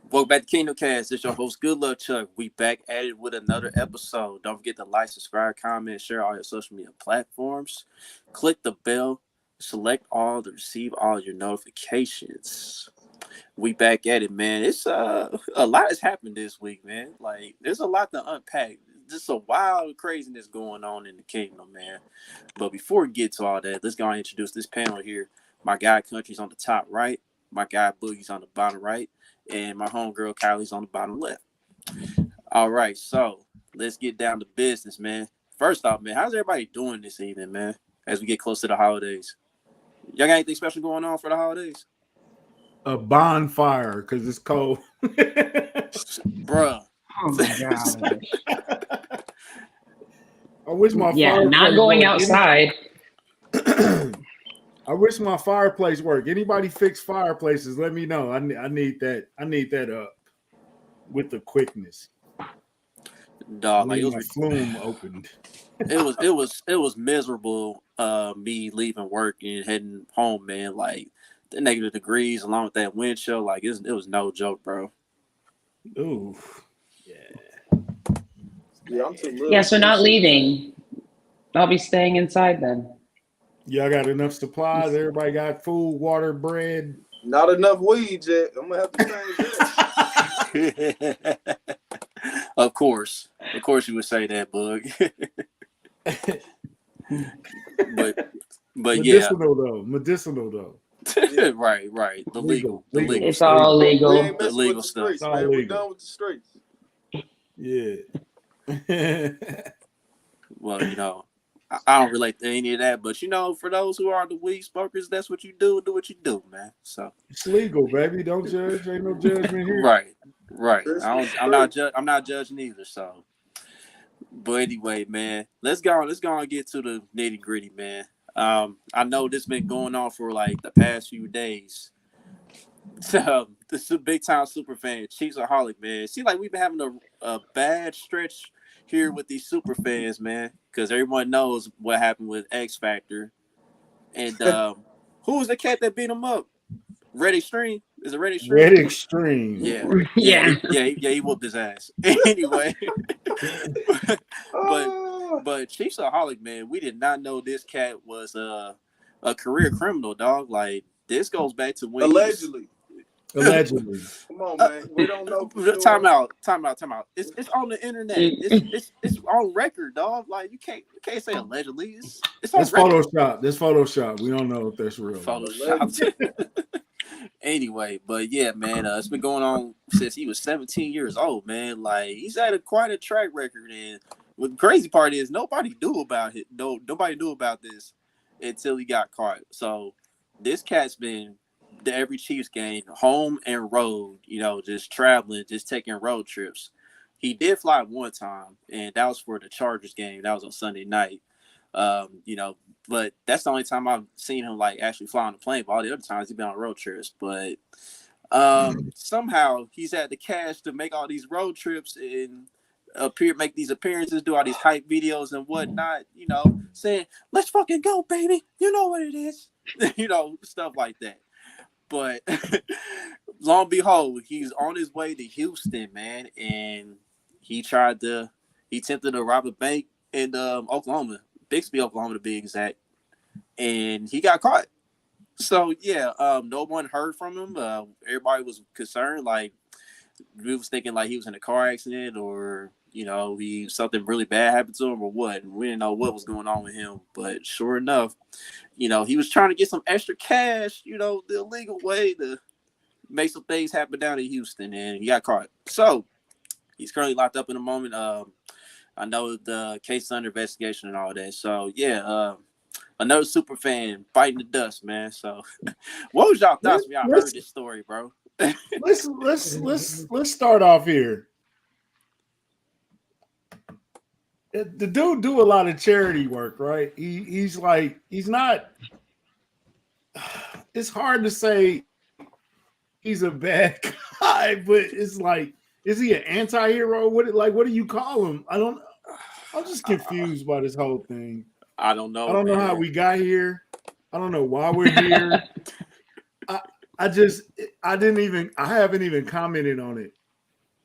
Welcome back to Kingdom Cast. It's your host, Good Luck Chuck. We back at it with another episode. Don't forget to like, subscribe, comment, share all your social media platforms. Click the bell, select all to receive all your notifications. We back at it, man. It's a lot has happened this week, man. Like there's a lot to unpack. Just a wild craziness going on in the kingdom, man. But before we get to all that, let's go and introduce this panel here. My guy Country's on the top right, my guy Boogie's on the bottom right, and my homegirl Kylie's on the bottom left. All right, so let's get down to business, man. First off, man, how's everybody doing this evening, man? As we get close to the holidays, y'all got anything special going on for the holidays? A bonfire because it's cold. Bruh. Oh my god. I wish my not going outside. I wish my fireplace worked. Anybody fix fireplaces? Let me know. I need that. I need that up with the quickness. Dog, like it was flume opened. It was miserable. Me leaving work and heading home, man. Like the negative degrees along with that wind chill, like it was no joke, bro. Ooh, I'm too little. Yeah, so not leaving. I'll be staying inside then. Y'all got enough supplies? Everybody got food, water, bread? Not enough weed yet. I'm gonna have to change that. Of course you would say that, Bug. but medicinal though. right. The legal. It's all legal. We ain't The messing legal with the stuff. streets, man. We're done with the streets. Yeah. Well, I don't relate to any of that, but for those who are the weed smokers, that's what you do. Do what you do, man. So it's legal, baby. Don't judge. Ain't no judgment here. Right. I'm not judging either. So, but anyway, man, let's go and get to the nitty gritty, man. I know this been going on for like the past few days. So this is a big time super fan, Chiefsaholic, man. It seems like we've been having a bad stretch here with these super fans, man, because everyone knows what happened with X Factor. And who was the cat that beat him up? Red Extreme? Is it Red Extreme? Red Extreme. Yeah. He whooped his ass. Anyway. but Chiefsaholic, man, we did not know this cat was a career criminal, dog. Like this goes back to when Allegedly. Come on, man. We don't know. Time out. It's on the internet. It's on record, dog. Like you can't say allegedly. It's on record. Photoshop. That's Photoshop. We don't know if that's real. Photoshop. Anyway, but yeah, man, it's been going on since he was 17 years old, man. Like he's had quite a track record, and the crazy part is nobody knew about it. Nobody knew about this until he got caught. So this cat's been to every Chiefs game, home and road, just traveling, just taking road trips. He did fly one time, and that was for the Chargers game. That was on Sunday night. But that's the only time I've seen him like actually fly on a plane. But all the other times he's been on road trips. But somehow he's had the cash to make all these road trips and make these appearances, do all these hype videos and whatnot, saying, let's fucking go, baby. You know what it is. Stuff like that. But long and behold, he's on his way to Houston, man, and he attempted to rob a bank in Oklahoma, Bixby, Oklahoma to be exact, and he got caught. So yeah, no one heard from him. Everybody was concerned, like we was thinking like he was in a car accident or something really bad happened to him or what. And we didn't know what was going on with him, but sure enough, he was trying to get some extra cash, the illegal way to make some things happen down in Houston, and he got caught. So he's currently locked up in the moment. I know the case is under investigation and all that. So yeah, another super fan biting the dust, man. So what was y'all thoughts when y'all heard this story, bro? Let's start off here. The dude do a lot of charity work, right? He's not. It's hard to say he's a bad guy, but it's like, is he an anti-hero? What do you call him? I'm just confused by this whole thing. I don't know. I don't know how we got here. I don't know why we're here. I haven't even commented on it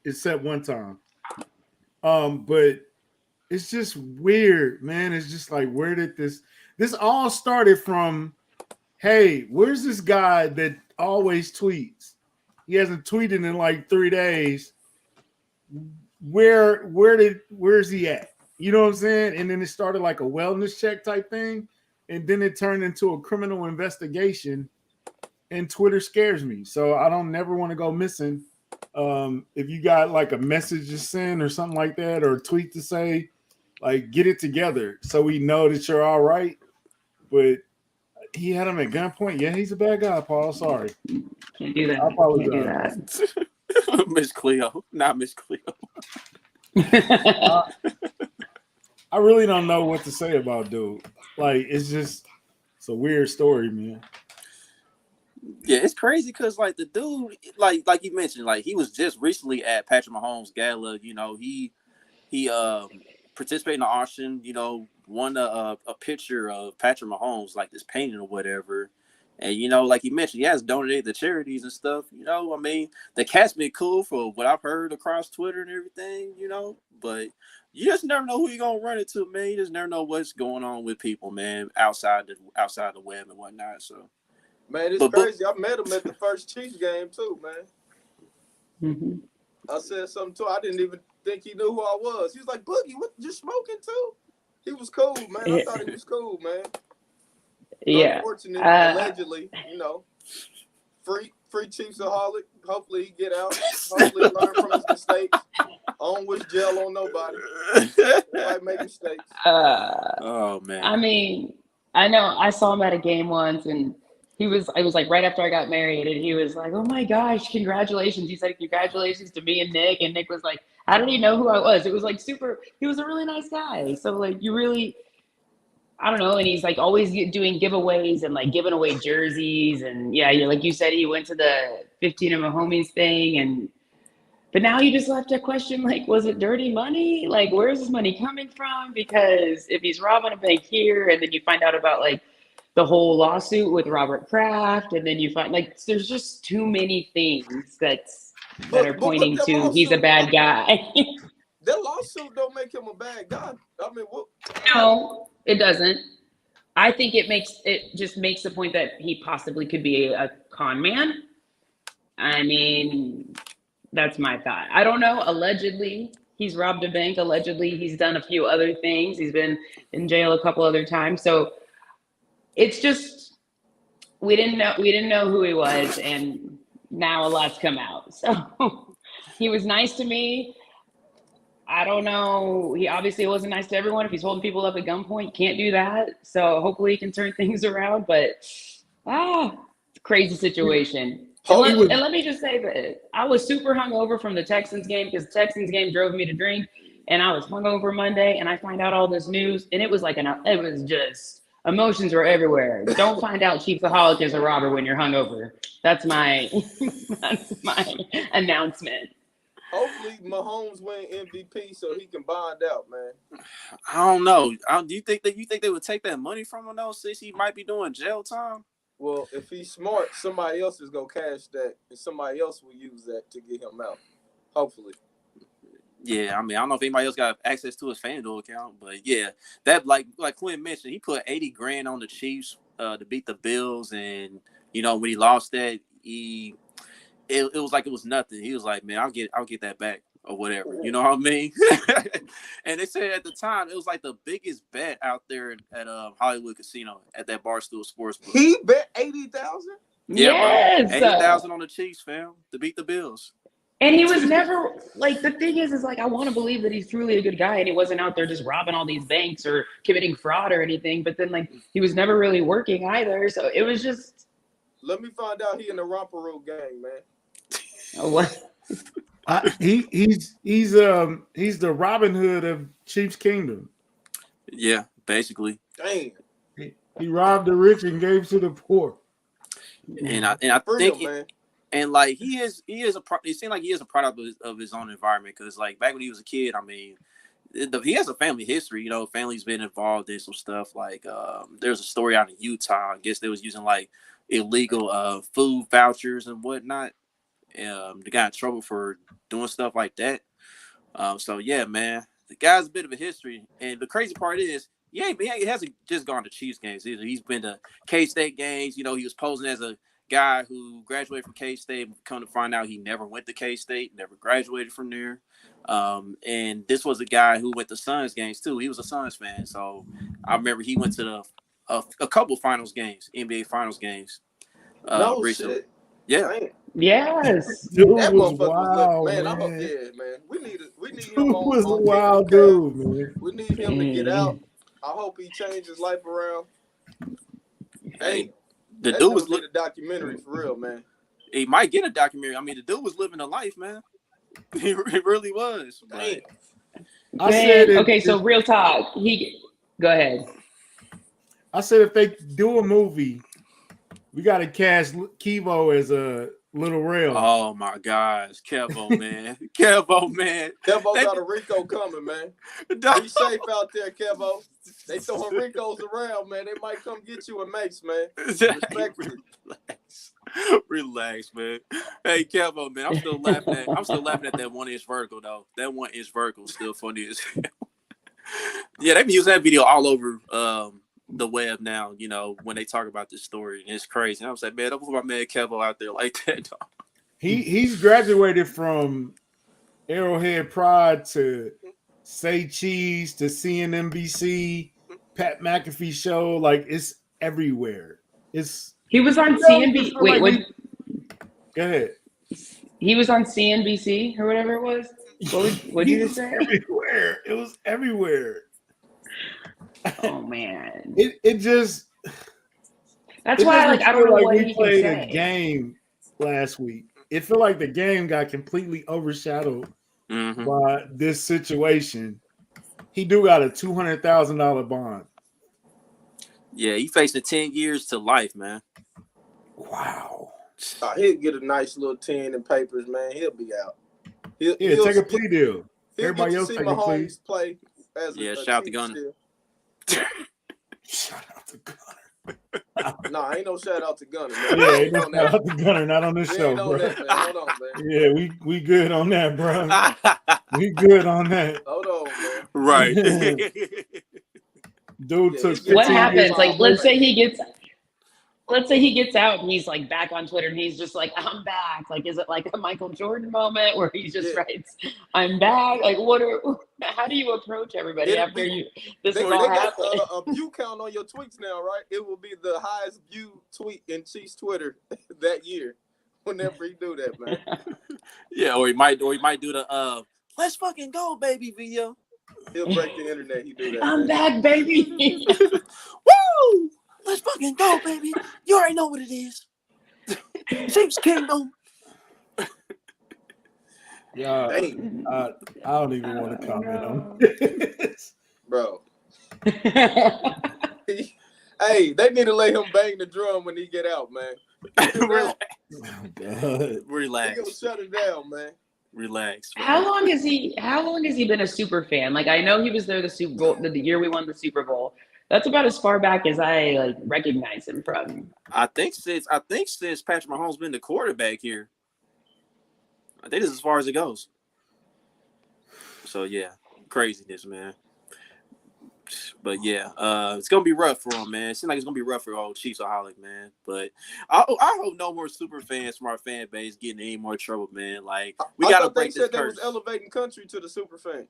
except one time. But it's just weird, man. It's just like, where did this all started from? Hey, where's this guy that always tweets? He hasn't tweeted in like 3 days. Where's he at? You know what I'm saying? And then it started like a wellness check type thing, and then it turned into a criminal investigation. And Twitter scares me, so I don't never want to go missing. If you got like a message to send or something like that, or a tweet to say, like, get it together so we know that you're all right. But he had him at gunpoint. Yeah, he's a bad guy, Paul. Sorry. Can't do that. I apologize. Can't do that. Miss Cleo, not Miss Cleo. I really don't know what to say about dude. Like, it's a weird story, man. Yeah, it's crazy because like the dude, like you mentioned, like he was just recently at Patrick Mahomes' gala. You know, he participated in the auction. You know, won a picture of Patrick Mahomes, like this painting or whatever. And you know, like you mentioned, he has donated to charities and stuff. You know, I mean, the cat's been cool for what I've heard across Twitter and everything. You know, but you just never know who you're gonna run into, man. You just never know what's going on with people, man, outside the web and whatnot. So. Man, it's crazy. I met him at the first Chiefs game too, man. Mm-hmm. I said something to him. I didn't even think he knew who I was. He was like, "Boogie, what? You smoking too?" He was cool, man. I thought he was cool, man. Yeah. Unfortunately, allegedly, you know, free Chiefs-aholic. Hopefully he get out. Hopefully he learn from his mistakes. I don't wish jail on nobody. Everybody make mistakes. Oh man. I mean, I know I saw him at a game once, and it was like right after I got married, and he was like, "Oh my gosh, congratulations!" He said, "Congratulations to me and Nick." And Nick was like, "How did he know who I was?" It was like super. He was a really nice guy. So like, you really, I don't know. And he's like always doing giveaways and like giving away jerseys. And yeah, like you said, he went to the 15 of my homies thing. But now you just have to question, like, was it dirty money? Like, where's this money coming from? Because if he's robbing a bank here, and then you find out about like the whole lawsuit with Robert Kraft, and then you find like there's just too many things that are pointing to he's a bad guy. That lawsuit don't make him a bad guy. I mean, what? No, it doesn't. I think it just makes the point that he possibly could be a con man. I mean, that's my thought. I don't know. Allegedly, he's robbed a bank. Allegedly, he's done a few other things. He's been in jail a couple other times. So it's just we didn't know who he was, and now a lot's come out. So he was nice to me. I don't know. He obviously wasn't nice to everyone. If he's holding people up at gunpoint, can't do that. So hopefully he can turn things around. But it's a crazy situation. And let me just say that I was super hungover from the Texans game, because the Texans game drove me to drink, and I was hungover Monday, and I find out all this news, and it was like it was just emotions were everywhere. Don't find out Chiefsaholic is a robber when you're hungover. That's my announcement. Hopefully Mahomes win MVP so he can bond out, man. I don't know. Do you think they would take that money from him though, since he might be doing jail time? Well, if he's smart, somebody else is gonna cash that, and somebody else will use that to get him out. Hopefully. Yeah, I mean, I don't know if anybody else got access to his FanDuel account, but yeah, that like Quinn mentioned, he put $80 grand on the Chiefs to beat the Bills, and you know when he lost that, it was like it was nothing. He was like, "Man, I'll get that back or whatever." You know what I mean? And they said at the time it was like the biggest bet out there at Hollywood Casino at that Barstool Sportsbook. He bet 80,000. Yeah, yes, bro, 80,000 on the Chiefs, fam, to beat the Bills. And he was never like, the thing is like, I want to believe that he's truly a good guy, and he wasn't out there just robbing all these banks or committing fraud or anything. But then like he was never really working either, so it was just. Let me find out he in the Romperoo gang, man. Oh, what? He's the Robin Hood of Chiefs Kingdom. Yeah, basically. Dang. He robbed the rich and gave to the poor. And I think, man. And like he is it seems like he is a product of his own environment, because like back when he was a kid, I mean, he has a family history. You know, family's been involved in some stuff. Like there's a story out in Utah. I guess they was using like illegal food vouchers and whatnot. They got in trouble for doing stuff like that. So yeah, man, the guy's a bit of a history. And the crazy part is, he hasn't just gone to Chiefs games either. He's been to K-State games. You know, he was posing as a guy who graduated from K-State. Come to find out, he never went to K-State, never graduated from there. And this was a guy who went to Suns games too. He was a Suns fan, so I remember he went to a couple finals games, NBA finals games. No recently. shit. Yeah. Man. Yes. Dude That was motherfucker wild, was lit. man. Man. We need Dude him was a on wild King dude, man. We need him to get out. I hope he changes his life around. Hey, the that dude was a documentary for real, man. He might get a documentary. I mean, the dude was living a life, man. He really was. Damn. I said Okay, so real talk. Go ahead. I said if they do a movie, we got to cast Kevo as a Little Rail. Oh my gosh, Kevo, man. Kevo, man. Kevo got a Rico coming, man. Be safe out there, Kevo. They throwing Ricos around, man. They might come get you a mace, man. Relax, man. Hey, Kevo, man. I'm still laughing at that 1-inch vertical though. That 1-inch vertical is still funny as hell. Yeah, they be using that video all over the web now, you know, when they talk about this story. And it's crazy. And I was like, man, don't put my man Kevo out there like that, dog. He's graduated from Arrowhead Pride to Say Cheese to CNNBC, Pat McAfee show. Like, it's everywhere. He was on CNBC. Wait, go ahead. He was on CNBC or whatever it was. What did you just say? Everywhere. It was everywhere. Oh man. It just. That's why I don't know what we played a game last week. It felt like the game got completely overshadowed by this situation. He do got a $200,000 bond. Yeah, he facing 10 years to life, man. Wow. He'll get a nice little 10 in papers, man. He'll be out. He'll take a plea deal. Everybody else see take a plea. Play as shout out to Gunner. Shout out to Gunner. Nah, ain't no shout out to Gunner, man. Yeah, ain't no shout out to Gunner, not on this show, bro. Hold on, man. Yeah, we good on that, bro. We good on that. Hold on, man. Right. Dude took 15 what happens? years. Like, let's say he gets out and he's like back on Twitter and he's just like, I'm back. Like, is it like a Michael Jordan moment where he just writes, I'm back? Like, how do you approach everybody after this is all happened? They got a view count on your tweets now, right? It will be the highest viewed tweet in Chiefs Twitter that year. Whenever he do that, man. Yeah, or he might do the let's fucking go, baby video. He'll break the internet. He do that. I'm back, baby. Woo! Let's fucking go, baby. You already know what it is. Chiefs Kingdom. Yeah, I don't even want to comment on this. Bro. Hey, they need to let him bang the drum when he get out, man. Relax. Oh, Relax. He gonna shut it down, man. Relax. Man. How long has he been a super fan? Like, I know he was there the Super Bowl, the year we won the Super Bowl. That's about as far back as I recognize him from. I think since Patrick Mahomes been the quarterback here. I think this is as far as it goes. So yeah, craziness, man. But yeah, it's gonna be rough for him, man. It seems like it's gonna be rough for old Chiefsaholic, man. But I hope no more super fans from our fan base getting any more trouble, man. Like we gotta break this curse. They was elevating country to the super fan.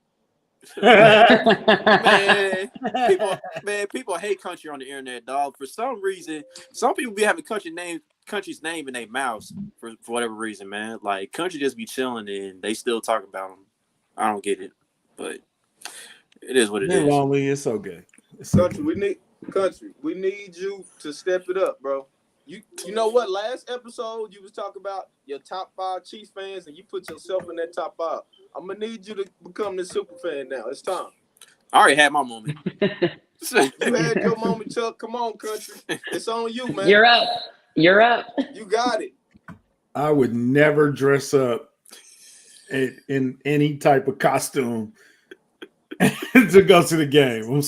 People hate country on the internet, dog. For some reason, some people be having country's name in their mouths for whatever reason, man. Like country just be chilling and they still talk about them. I don't get it, but it is what it is. Lonely, it's okay. Country, we need you to step it up, bro. You know what? Last episode you was talking about your top 5 Chiefs fans, and you put yourself in that top 5. I'm gonna need you to become the super fan now. It's time. I already had my moment. You had your moment, Chuck. Come on, country. It's on you, man. You're up. You got it. I would never dress up in any type of costume to go to the game. Hold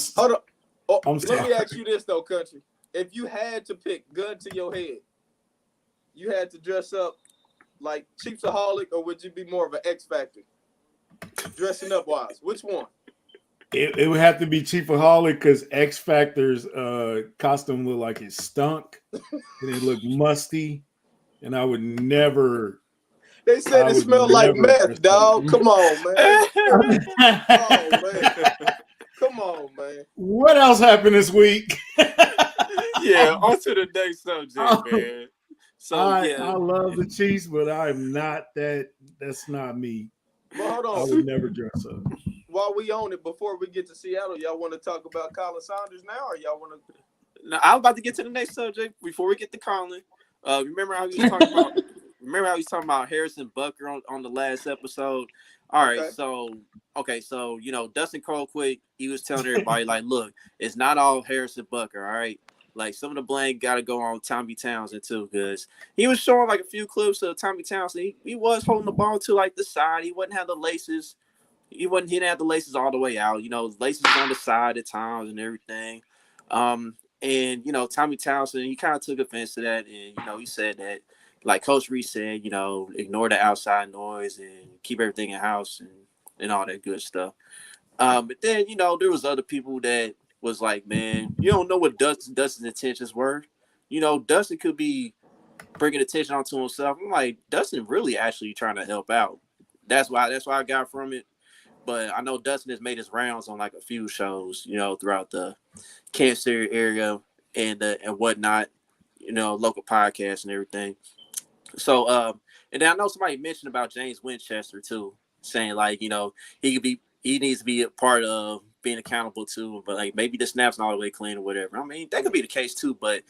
on. Let me ask you this though, country. If you had to pick, gun to your head, you had to dress up like Chiefsaholic, or would you be more of an X Factor? Dressing up wise, which one? It would have to be Chiefaholic because X Factor's costume looked like it stunk and it looked musty, and I would never. They said it smelled like meth, dog. Come on, man. Oh man. Come on, man. What else happened this week? Yeah, on to the next subject, man. So I love the Chiefs, but I'm not that. That's not me. Well, hold on. I would never dress up. While we own it, before we get to Seattle, y'all want to talk about Colin Saunders now, or y'all want to? Now, I'm about to get to the next subject before we get to Colin. Remember how he was talking about? Remember how he's talking about Harrison Butker on the last episode? All right, Okay. so you know, Dustin Colquitt, he was telling everybody like, look, it's not all Harrison Butker, all right. Like some of the blame got to go on Tommy Townsend too, because he was showing like a few clips of Tommy Townsend. He was holding the ball to like the side. He wouldn't have the laces. He didn't have the laces all the way out. You know, laces on the side at times and everything. And you know, Tommy Townsend, he kind of took offense to that, and you know, he said that, like Coach Reese said, you know, ignore the outside noise and keep everything in house and all that good stuff. But then, you know, there was other people that was like, man, you don't know what Dustin's intentions were. You know, Dustin could be bringing attention onto himself. I'm like, Dustin really actually trying to help out. That's why I got from it. But I know Dustin has made his rounds on like a few shows, you know, throughout the Kansas City area and whatnot, you know, local podcasts and everything. So, and then I know somebody mentioned about James Winchester too, saying like, you know, he needs to be a part of being accountable too, but like maybe the snap's not all the way clean or whatever. I mean, that could be the case too, but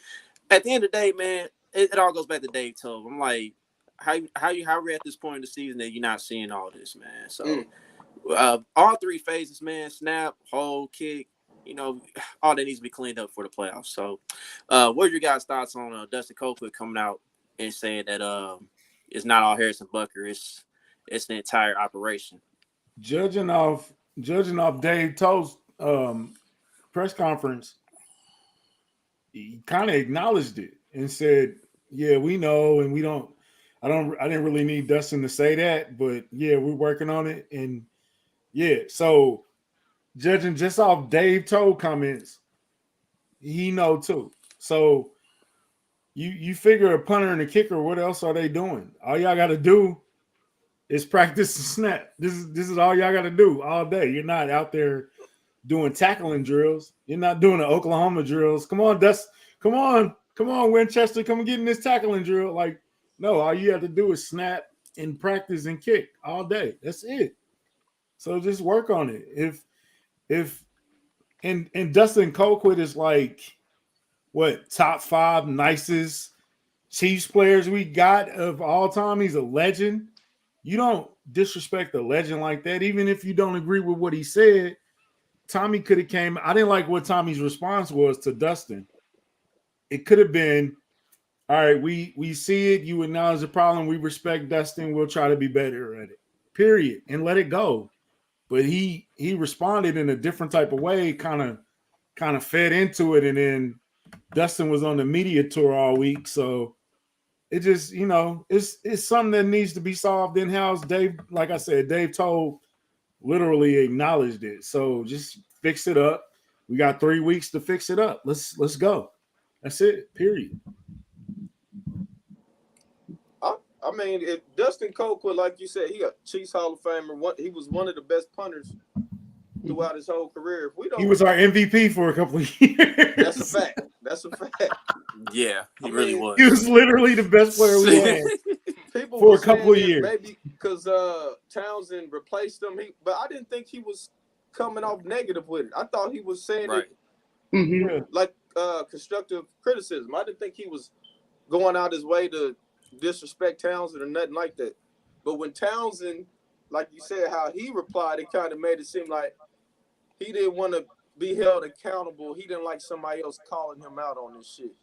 at the end of the day, man, it all goes back to Dave Tobe. I'm like, how we're at this point in the season that you're not seeing all this, man. So all three phases, man, snap, hold, kick, you know, all that needs to be cleaned up for the playoffs. So what are your guys' thoughts on Dustin Colquitt coming out and saying that it's not all Harrison Butker, it's the entire operation? Judging off Dave Toe's press conference, he kind of acknowledged it and said, "Yeah, we know, and we don't. I didn't really need Dustin to say that, but yeah, we're working on it." And yeah, so judging just off Dave Toe comments, he know too. So you figure a punter and a kicker, what else are they doing? All y'all got to do is practice the snap. This is all y'all got to do all day. You're not out there doing tackling drills. You're not doing the Oklahoma drills. Come on, Dust. Come on, Winchester. Come and get in this tackling drill. Like, no, all you have to do is snap and practice and kick all day. That's it. So just work on it. If Dustin Colquitt is like what, top 5 nicest Chiefs players we got of all time. He's a legend. You don't disrespect a legend like that, even if you don't agree with what he said. Tommy could have came. I didn't like what Tommy's response was to Dustin. It could have been, all right, we see it. You acknowledge the problem. We respect Dustin. We'll try to be better at it. Period. And let it go. But he responded in a different type of way, kind of fed into it. And then Dustin was on the media tour all week. So it just, you know, it's something that needs to be solved in-house. Dave, like I said, Dave Tobe literally acknowledged it. So just fix it up. We got 3 weeks to fix it up. Let's go. That's it. Period. I mean, if Dustin Colquitt, like you said, he a Chiefs Hall of Famer. He was one of the best punters throughout his whole career. He was our MVP for a couple of years. That's a fact. Yeah, he really was. He was literally the best player we had People for a couple of years. Maybe because Townsend replaced him. But I didn't think he was coming off negative with it. I thought he was saying it like constructive criticism. I didn't think he was going out his way to disrespect Townsend or nothing like that. But when Townsend, like you said, how he replied, it kind of made it seem like he didn't want to be held accountable. He didn't like somebody else calling him out on this shit.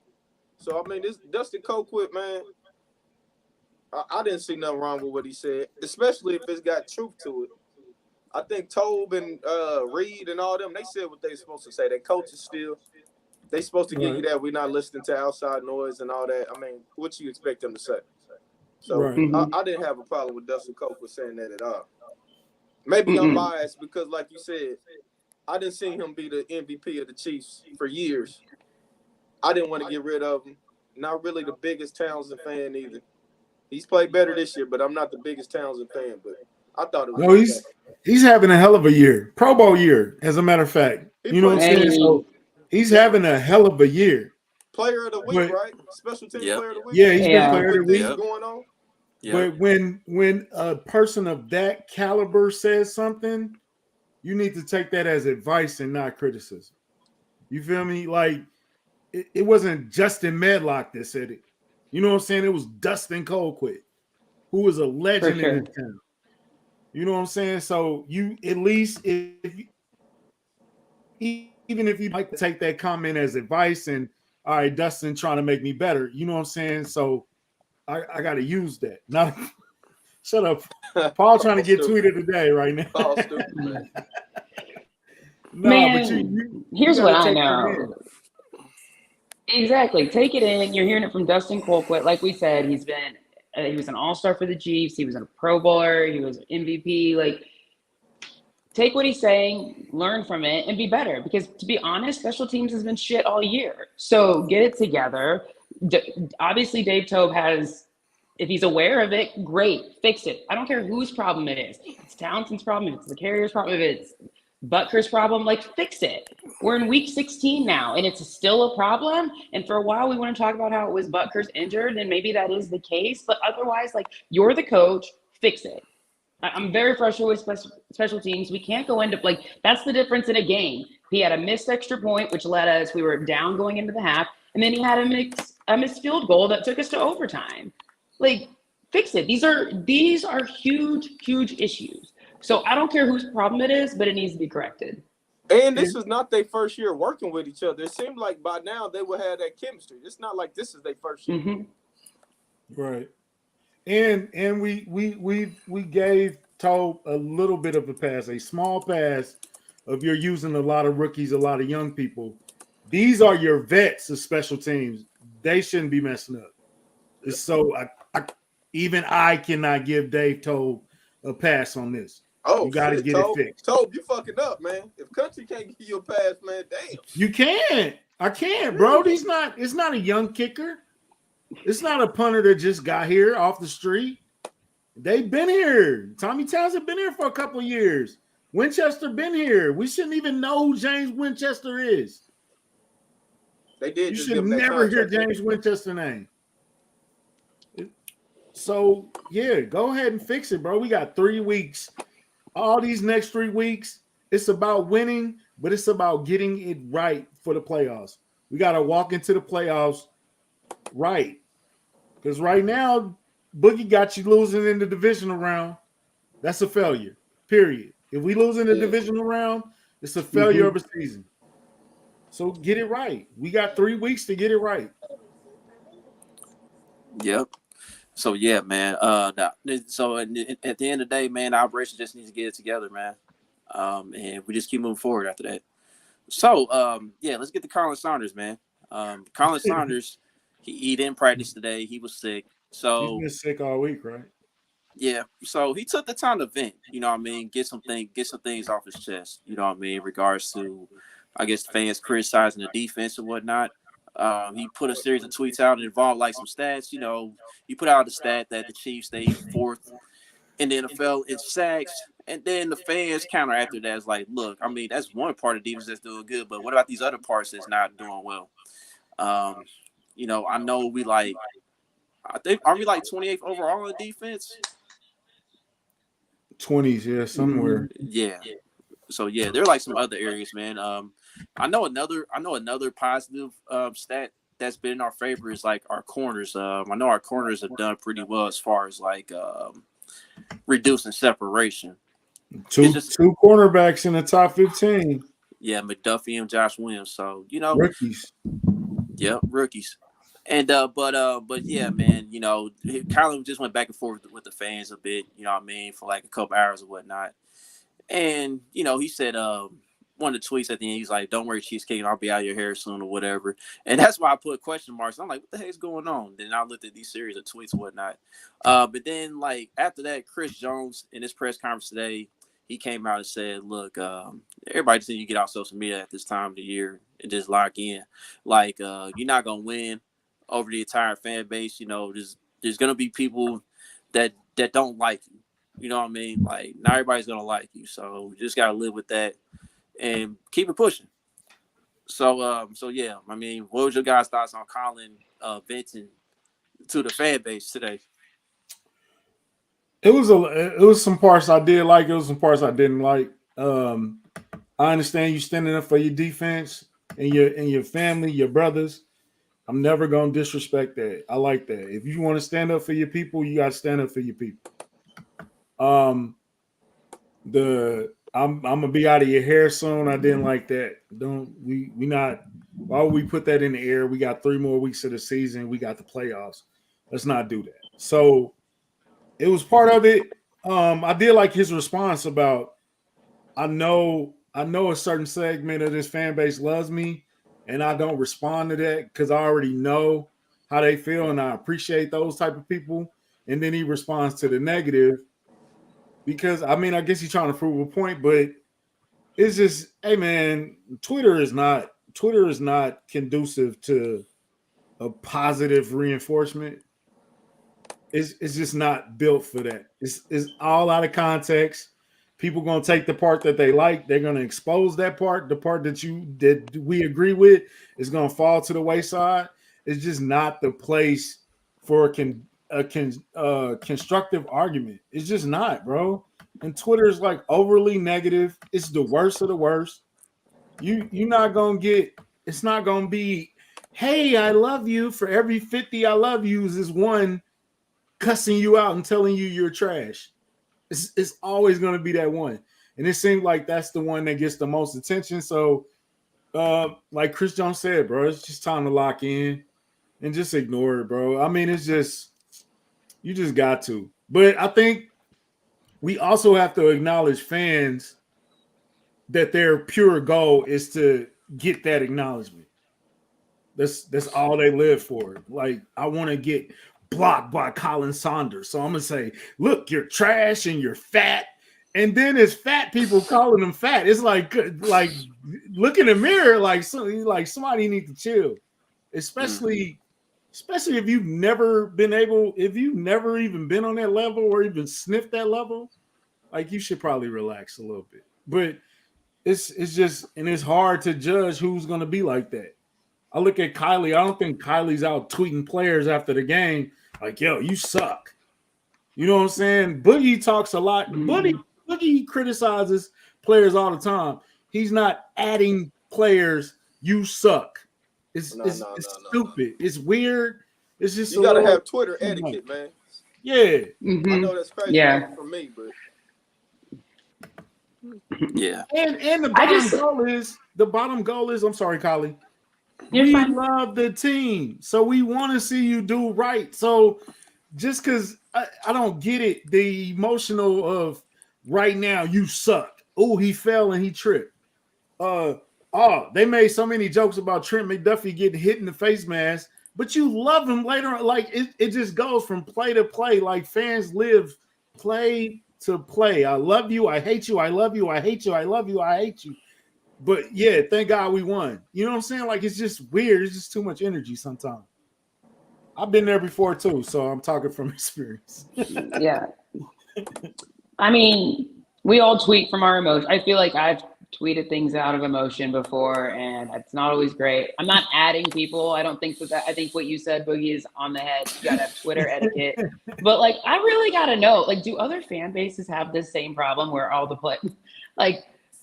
So, I mean, this Dustin Colquitt, man, I didn't see nothing wrong with what he said, especially if it's got truth to it. I think Tobe and Reed and all them, they said what they were supposed to say. They coaches still. They supposed to give you Right. that. We're not listening to outside noise and all that. I mean, what you expect them to say? So Right. I didn't have a problem with Dustin Copeland saying that at all. Maybe I'm biased because, like you said, I didn't see him be the MVP of the Chiefs for years. I didn't want to get rid of him. Not really the biggest Townsend fan either. He's played better this year, but I'm not the biggest Townsend fan. But I thought it was No, he's having a hell of a year, Pro Bowl year, as a matter of fact. He You know what I'm played- saying? So he's having a hell of a year. Player of the week, But- right? Special team Yep. player of the week. Yeah, he's been Yeah. player of the With week. things Yep. going on. Yeah. But when a person of that caliber says something, you need to take that as advice and not criticism. You feel me? Like it wasn't Justin Medlock that said it. You know what I'm saying? It was Dustin Colquitt, who was a legend For sure. in this town. You know what I'm saying? So you at least even if you like to take that comment as advice and all right, Dustin trying to make me better. You know what I'm saying? So I got to use that. Not shut up. Paul trying to get tweeted today right now. Oh, stupid, man. No, Man, but you here's gotta what I take that know. Exactly. Take it in. You're hearing it from Dustin Colquitt. Like we said, he was an all-star for the Chiefs. He was a Pro Bowler. He was MVP. Like, take what he's saying, learn from it, and be better. Because to be honest, special teams has been shit all year. So get it together. Obviously, Dave Tobe has, if he's aware of it, great, fix it. I don't care whose problem it is. If it's Townsend's problem, if it's the Carrier's problem, if it's Butker's problem, like, fix it. We're in week 16 now, and it's still a problem. And for a while, we want to talk about how it was Butker's injured, and maybe that is the case. But otherwise, like, you're the coach, fix it. I'm very frustrated with special teams. We can't go into, like, that's the difference in a game. He had a missed extra point, which led us, we were down going into the half, and then he had a missed field goal that took us to overtime. Like, fix it. These are huge, huge issues. So I don't care whose problem it is, but it needs to be corrected. And this is not their first year working with each other. It seemed like by now they would have that chemistry. It's not like this is their first year. Mm-hmm. Right. And we gave Tobe a little bit of a pass, a small pass of you're using a lot of rookies, a lot of young people. These are your vets of special teams. They shouldn't be messing up. So even I cannot give Dave Tobe a pass on this. Oh, you got to get Tobe, it fixed. Tobe, you fucking up, man. If country can't give you a pass, man, damn. You can't. I can't, bro. It's not a young kicker. It's not a punter that just got here off the street. They've been here. Tommy Townsend been here for a couple of years. Winchester been here. We shouldn't even know who James Winchester is. They did. You just should give him that never hear contract. James Winchester's name. So, yeah, go ahead and fix it, bro. We got 3 weeks. All these next 3 weeks, it's about winning, but it's about getting it right for the playoffs. We got to walk into the playoffs right. Because right now, Boogie got you losing in the divisional round. That's a failure, period. If we lose in the divisional round, it's a failure of a season. So get it right. We got 3 weeks to get it right. Yep. So yeah, man. So at the end of the day, man, the operation just needs to get it together, man. And we just keep moving forward after that. So yeah, let's get to Colin Saunders, man. Colin Saunders, he didn't practice today. He was sick. So he's been sick all week, right? Yeah. So he took the time to vent, you know what I mean, get some things off his chest, you know what I mean, in regards to, I guess, the fans criticizing the defense and whatnot. He put a series of tweets out and involved like some stats. You know, he put out the stat that the Chiefs stayed 4th in the NFL in sacks, and then the fans counter after that is like, look, I mean, that's one part of defense that's doing good, but what about these other parts that's not doing well? You know, I know we like, I think, are we like 28th overall in defense? 20s, yeah, somewhere. Yeah. So yeah, there are like some other areas, man. I know another positive stat that's been in our favor is like our corners. I know our corners have done pretty well as far as like reducing separation. Two cornerbacks in the top 15. Yeah, McDuffie and Josh Williams. So, you know, rookies. Yeah, rookies. And but yeah, man, you know, Colin just went back and forth with the fans a bit, you know what I mean, for like a couple hours or whatnot. And, you know, he said, well, one of the tweets at the end, he's like, "Don't worry, Cheesecake, I'll be out of your hair soon," or whatever. And that's why I put question marks. I'm like, "What the heck's going on?" Then I looked at these series of tweets and whatnot. But then, like after that, Chris Jones in his press conference today, he came out and said, "Look, everybody just need to get out social media at this time of the year and just lock in. Like, you're not gonna win over the entire fan base. You know, there's gonna be people that don't like you. You know what I mean? Like, not everybody's gonna like you, so we just gotta live with that and keep it pushing." So yeah, I mean, what was your guys' thoughts on Colin venting to the fan base today? It was some parts I did like. It was some parts I didn't like. I understand you standing up for your defense and your family, your brothers. I'm never gonna disrespect that. I like that. If you want to stand up for your people, you gotta stand up for your people. I'm gonna be out of your hair soon. I didn't like that. We not. Why would we put that in the air? We got 3 more weeks of the season. We got the playoffs. Let's not do that. So it was part of it. I did like his response about I know a certain segment of this fan base loves me, and I don't respond to that because I already know how they feel, and I appreciate those type of people. And then he responds to the negative because I mean I guess he's trying to prove a point, but it's just, hey man, Twitter is not conducive to a positive reinforcement. It's just not built for that. It's all out of context. People gonna take the part that they like. They're gonna expose that part. The part that we agree with is gonna fall to the wayside. It's just not the place for a constructive argument. It's just not, bro. And Twitter is like overly negative. It's the worst of the worst. You're not gonna get. It's not gonna be, hey, I love you. For every 50 I love yous is one cussing you out and telling you you're trash. It's always going to be that one. And it seems like that's the one that gets the most attention. So, like Chris Jones said, bro, it's just time to lock in and just ignore it, bro. I mean, it's just, you just got to. But I think we also have to acknowledge fans that their pure goal is to get that acknowledgement. That's all they live for. Like, I want to get blocked by Colin Saunders. So I'm going to say, look, you're trash and you're fat. And then it's fat people calling them fat. It's like look in the mirror, like somebody need to chill. Especially if you've never even been on that level or even sniffed that level, like you should probably relax a little bit. But it's just, and it's hard to judge who's going to be like that. I look at Kylie. I don't think Kylie's out tweeting players after the game like, yo, you suck. You know what I'm saying? Boogie talks a lot. Boogie criticizes players all the time. He's not adding players, you suck. It's stupid. It's weird. It's just you gotta have Twitter etiquette, man. Yeah. I know that's crazy for me, but yeah. And the bottom goal is I'm sorry, Kylie. You're we fine. love the team, so we want to see you do right. So just because I don't get it, the emotional of right now, you suck. Oh, he fell and he tripped. They made so many jokes about Trent McDuffie getting hit in the face mask, but you love him later on. Like it just goes from play to play. Like fans live play to play. I love you. I hate you. I love you. I hate you. I love you. I hate you. But yeah, thank God we won. You know what I'm saying? Like it's just weird. It's just too much energy sometimes. I've been there before too, so I'm talking from experience. Yeah. I mean, we all tweet from our emotion. I feel like I've tweeted things out of emotion before, and it's not always great. I'm not adding people. I don't think that. I think what you said, Boogie, is on the head. You gotta have Twitter etiquette. But like, I really gotta know. Like, do other fan bases have this same problem where all the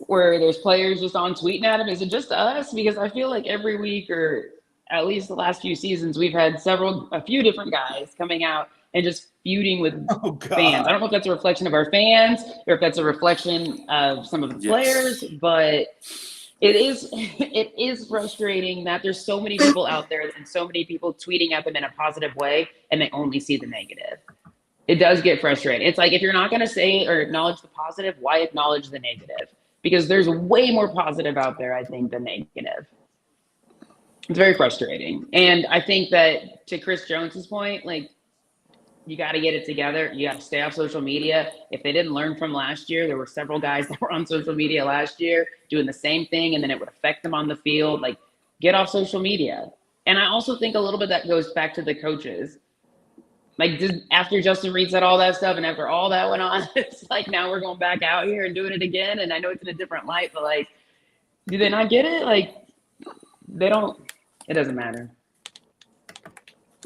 where there's players just on tweeting at him? Is it just us? Because I feel like every week, or at least the last few seasons, we've had a few different guys coming out and just feuding with fans. I don't know if that's a reflection of our fans or if that's a reflection of some of the players, but it is frustrating that there's so many people out there and so many people tweeting at them in a positive way and they only see the negative. It does get frustrating. It's like, if you're not going to say or acknowledge the positive, why acknowledge the negative? because there's way more positive out there, I think, than negative. It's very frustrating. And I think that to Chris Jones's point, like, you got to get it together. You got to stay off social media. If they didn't learn from last year, there were several guys that were on social media last year doing the same thing, and then it would affect them on the field. Like, get off social media. And I also think a little bit that goes back to the coaches. Like, after Justin Reed said all that stuff and after all that went on, it's like now we're going back out here and doing it again. And I know it's in a different light, but, like, do they not get it? Like, they don't. It doesn't matter.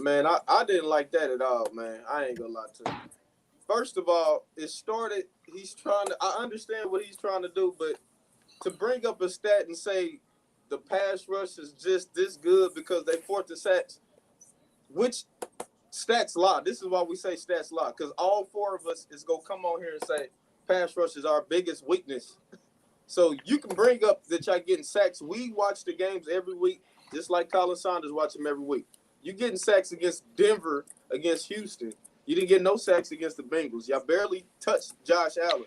Man, I didn't like that at all, man. I ain't gonna lie to you. First of all, it started, I understand what he's trying to do, but to bring up a stat and say the pass rush is just this good because they forced the sacks, which stats lie. This is why we say stats lie, because all four of us is gonna come on here and say pass rush is our biggest weakness. So you can bring up that y'all getting sacks. We watch the games every week, just like Colin Saunders watch them every week. You getting sacks against Denver, against Houston. You didn't get no sacks against the Bengals. Y'all barely touched Josh Allen.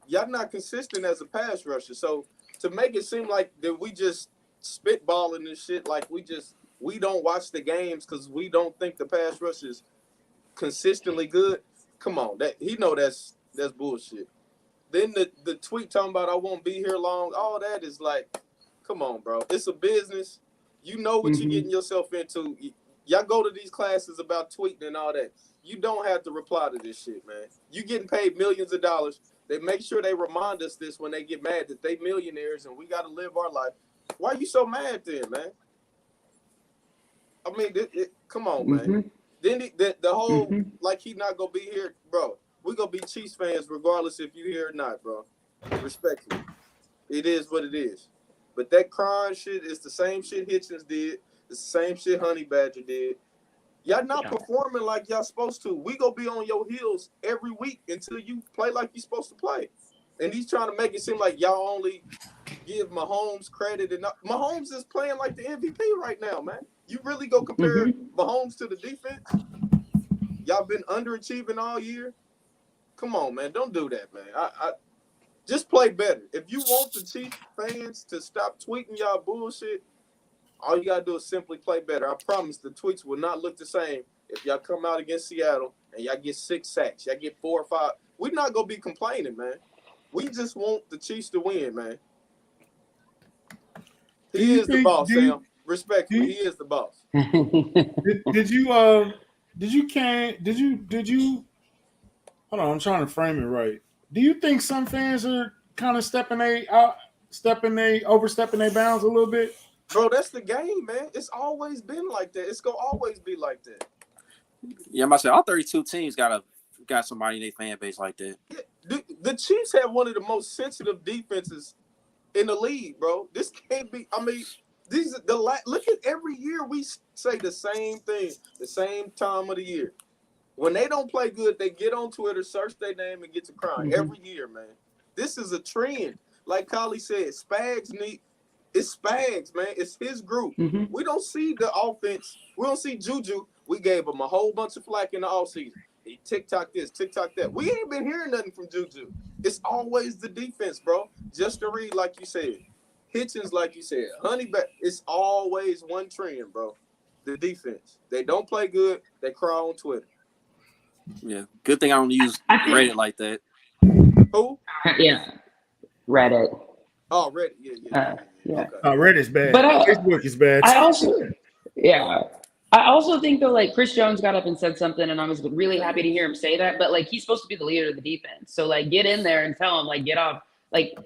Y'all not consistent as a pass rusher. So to make it seem like that we just spitballing this shit, like we don't watch the games because we don't think the pass rush is consistently good. Come on, that's bullshit. Then the tweet talking about I won't be here long. All that is like, come on, bro. It's a business. You know what you're getting yourself into. Y'all go to these classes about tweeting and all that. You don't have to reply to this shit, man. You getting paid millions of dollars. They make sure they remind us this when they get mad that they millionaires and we got to live our life. Why are you so mad then, man? I mean, come on, man. Then the whole, like he not going to be here, bro. We going to be Chiefs fans regardless if you here or not, bro. Respectfully. It is what it is. But that crying shit is the same shit Hitchens did. It's the same shit Honey Badger did. Y'all not performing like y'all supposed to. We gonna be on your heels every week until you play like you're supposed to play. And he's trying to make it seem like y'all only give Mahomes credit. And Mahomes is playing like the MVP right now, man. You really go compare Mahomes to the defense? Y'all been underachieving all year? Come on, man. Don't do that, man. I just play better. If you want the Chiefs fans to stop tweeting y'all bullshit, all you got to do is simply play better. I promise the tweets will not look the same if y'all come out against Seattle and y'all get 6 sacks. Y'all get 4 or 5. We're not going to be complaining, man. We just want the Chiefs to win, man. He is the boss, Sam. Respectfully, he is the boss. Did you hold on, I'm trying to frame it right. Do you think some fans are kind of overstepping their bounds a little bit? Bro, that's the game, man. It's always been like that. It's gonna always be like that. Yeah, I'm about to say all 32 teams got somebody in their fan base like that. Yeah, the Chiefs have one of the most sensitive defenses in the league, bro. This can't be. I mean, look at every year we say the same thing, the same time of the year. When they don't play good, they get on Twitter, search their name, and get to crying every year, man. This is a trend. Like Collie said, it's Spags, man. It's his group. We don't see the offense. We don't see Juju. We gave him a whole bunch of flack in the offseason. He TikTok this, TikTok that. We ain't been hearing nothing from Juju. It's always the defense, bro. Just to read, like you said. Hitchens, like you said. It's always one trend, bro. The defense. They don't play good. They cry on Twitter. Yeah. Good thing I don't use Reddit like that. Who? Yeah. Reddit. Oh, Reddit. Yeah. Okay. Reddit's bad. But Facebook is bad. I also think though, like Chris Jones got up and said something, and I was really happy to hear him say that. But like, he's supposed to be the leader of the defense, so like, get in there and tell him, like, get off. Like,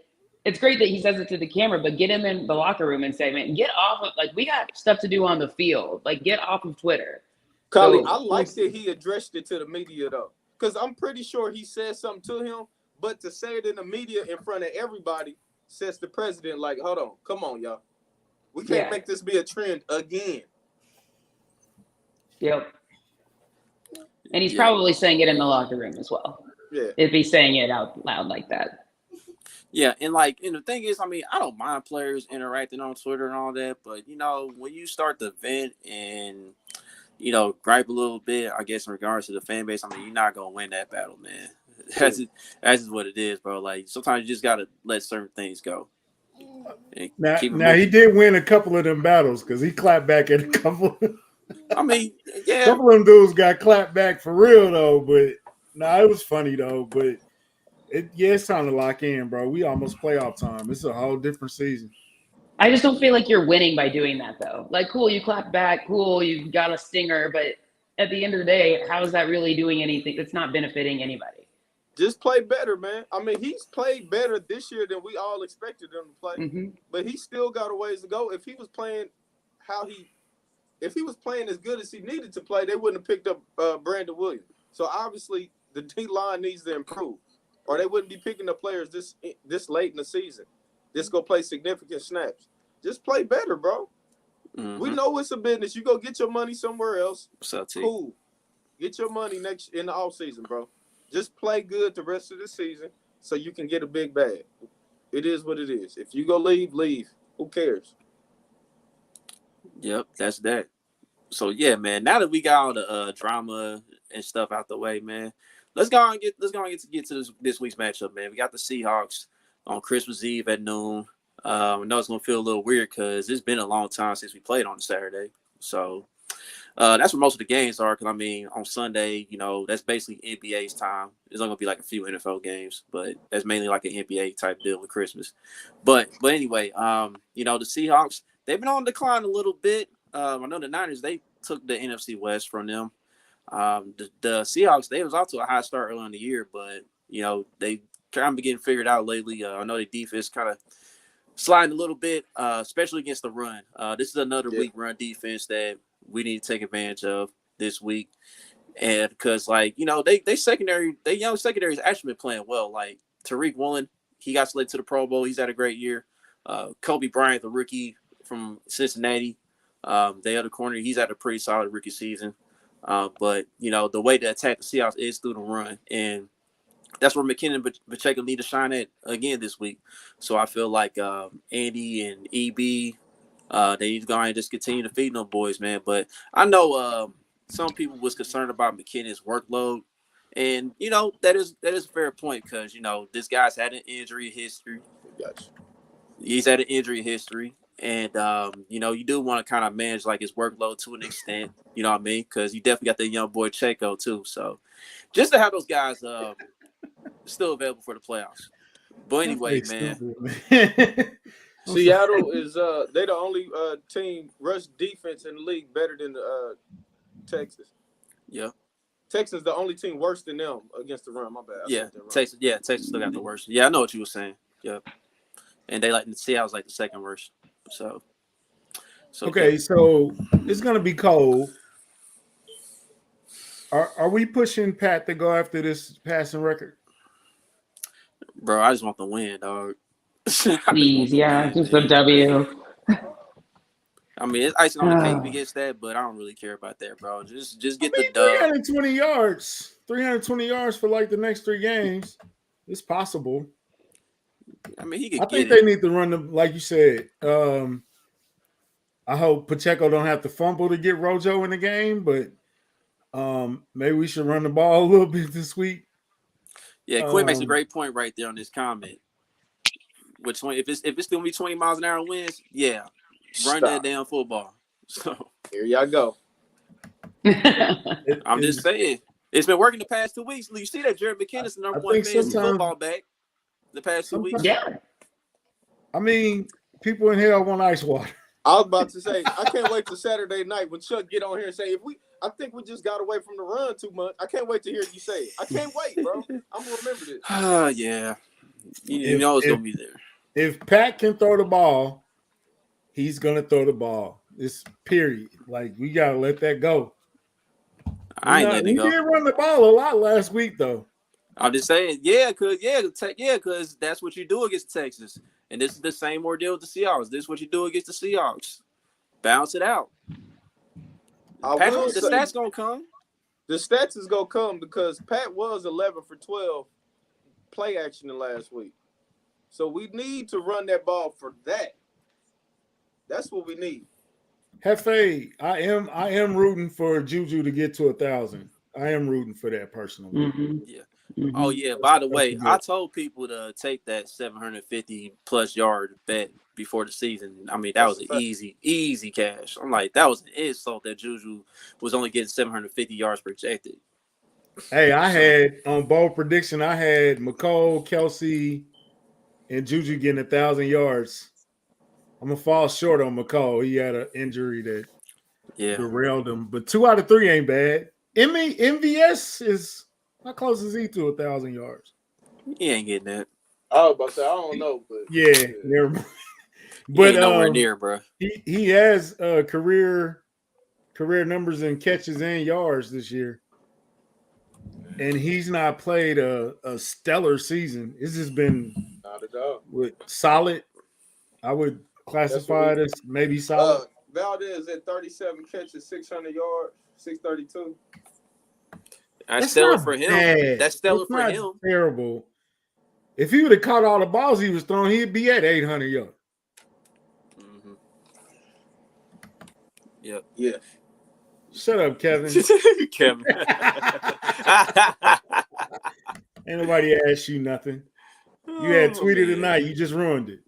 it's great that he says it to the camera, but get him in the locker room and say, man, get off of, like, we got stuff to do on the field. Like, get off of Twitter. Colin, I like that he addressed it to the media though, because I'm pretty sure he said something to him, but to say it in the media in front of everybody says the president, like, hold on, come on, y'all. We can't make this be a trend again. Yep. And he's probably saying it in the locker room as well. Yeah. If he's saying it out loud like that. Yeah, and the thing is, I mean, I don't mind players interacting on Twitter and all that, but, you know, when you start to vent and, you know, gripe a little bit, I guess, in regards to the fan base, I mean, you're not going to win that battle, man. That's just what it is, bro. Like sometimes you just gotta let certain things go. And keep it Now he moving. did win a couple of them battles because he clapped back at a couple. I mean, yeah, Couple of them dudes got clapped back for real though, but it was funny though. But it's time to lock in, bro. We almost playoff time. It's a whole different season. I just don't feel like you're winning by doing that, though. Like, cool, you clap back, cool, you got a stinger, but at the end of the day, how is that really doing anything? It's not benefiting anybody. Just play better, man. I mean, he's played better this year than we all expected him to play. Mm-hmm. But he still got a ways to go. If he was playing as good as he needed to play, they wouldn't have picked up Brandon Williams. So obviously the D line needs to improve, or they wouldn't be picking up players this late in the season. Just go play significant snaps. Just play better, bro. mm-hmm. We know it's a business. You go get your money somewhere else. So, Cool. Get your money in the off season, bro. Just play good the rest of the season so you can get a big bag. It is what it is. If you go leave. Who cares? Yep, that's that. So yeah, man. Now that we got all the drama and stuff out the way, man, let's go and get to this week's matchup, man. We got the Seahawks on Christmas Eve at noon. I know it's gonna feel a little weird because it's been a long time since we played on a Saturday. So that's where most of the games are. Because I mean, on Sunday, that's basically NBA's time. There's only gonna be like a few NFL games, but that's mainly like an NBA type deal with Christmas. But anyway, the Seahawks, they've been on decline a little bit. I know the Niners, they took the NFC West from them. The Seahawks, they was off to a high start early in the year, but they kind of been getting figured out lately. I know the defense kind of sliding a little bit, especially against the run. This is another weak run defense that we need to take advantage of this week. And because they young secondary has actually been playing well. Like Tariq Woolen, he got selected to the Pro Bowl. He's had a great year. Kobe Bryant, the rookie from Cincinnati, the other corner, he's had a pretty solid rookie season. But the way to attack the Seahawks is through the run, and that's where McKinnon and Pacheco need to shine at again this week. So I feel like Andy and EB, they need to go and just continue to feed them boys, man. But I know some people was concerned about McKinnon's workload, and that is a fair point because this guy's had an injury history. Gotcha. He's had an injury history. And, you do want to kind of manage like his workload to an extent, you know what I mean? Because you definitely got that young boy Checo too. So just to have those guys still available for the playoffs. But anyway, man. Seattle is they the only team rush defense in the league better than Texas. Yeah. Texas the only team worse than them against the run. My bad. Texas still got the worst. Yeah, I know what you were saying. Yep. And they Seattle's like the second worst. So okay, so it's gonna be cold. Are we pushing Pat to go after this passing record? Bro, I just want the win, dog. Please, just a W. I mean, it's icing on the cake if he gets that, but I don't really care about that, bro. Just get the dub. 320 yards. 320 yards for like the next 3 games. It's possible. I mean, he could. I think they need to run them, like you said. I hope Pacheco don't have to fumble to get Rojo in the game, but maybe we should run the ball a little bit this week. Yeah, Quinn makes a great point right there on this comment. Which if it's gonna be 20 miles an hour winds, run that damn football. So here y'all go. I'm just saying, it's been working the past 2 weeks. You see that Jared McKinnon's the number one fantasy football back the past 2 weeks. Yeah. I mean, people in here want ice water. I was about to say, I can't wait till Saturday night when Chuck get on here and say, I think we just got away from the run too much. I can't wait to hear you say it. I can't wait, bro. I'm gonna remember this. Yeah. You know it's gonna be there. If Pat can throw the ball, he's gonna throw the ball. It's period. Like we gotta let that go. I ain't letting it go. He did run the ball a lot last week, though. I'm just saying, because that's what you do against Texas. And this is the same ordeal with the Seahawks. This is what you do against the Seahawks. Bounce it out. The stats gonna come. The stats is gonna come because Pat was 11 for 12 play action in last week. So we need to run that ball for that. That's what we need. Hefe, I am rooting for Juju to get to 1,000. I am rooting for that personally. Mm-hmm. Yeah. Mhm. Oh yeah. By the That's way, good. I told people to take that 750 plus yard bet before the season. I mean, that was an easy cash. I'm like, that was an insult that Juju was only getting 750 yards projected. Hey, I had on bold prediction, I had McCole, Kelsey, and Juju getting 1,000 yards. I'm gonna fall short on McCole. He had an injury that derailed him, but 2 out of 3 ain't bad. MVS is how close is he to 1,000 yards? He ain't getting that. I was about to say, I don't know, but Yeah, never mind. He ain't nowhere near, bro. He has career numbers in catches and yards this year, and he's not played a stellar season. It's just been not at all. with solid. I would classify it as maybe solid. Valdez at 37 catches, 600 yards, 632. That's stellar for him. Bad. That's stellar for him. Terrible. If he would have caught all the balls he was throwing, he'd be at 800 yards. Mm-hmm. Yep. Yeah. Shut up, Kevin. Kevin. Ain't nobody asked you nothing. You had tweeted tonight. You just ruined it.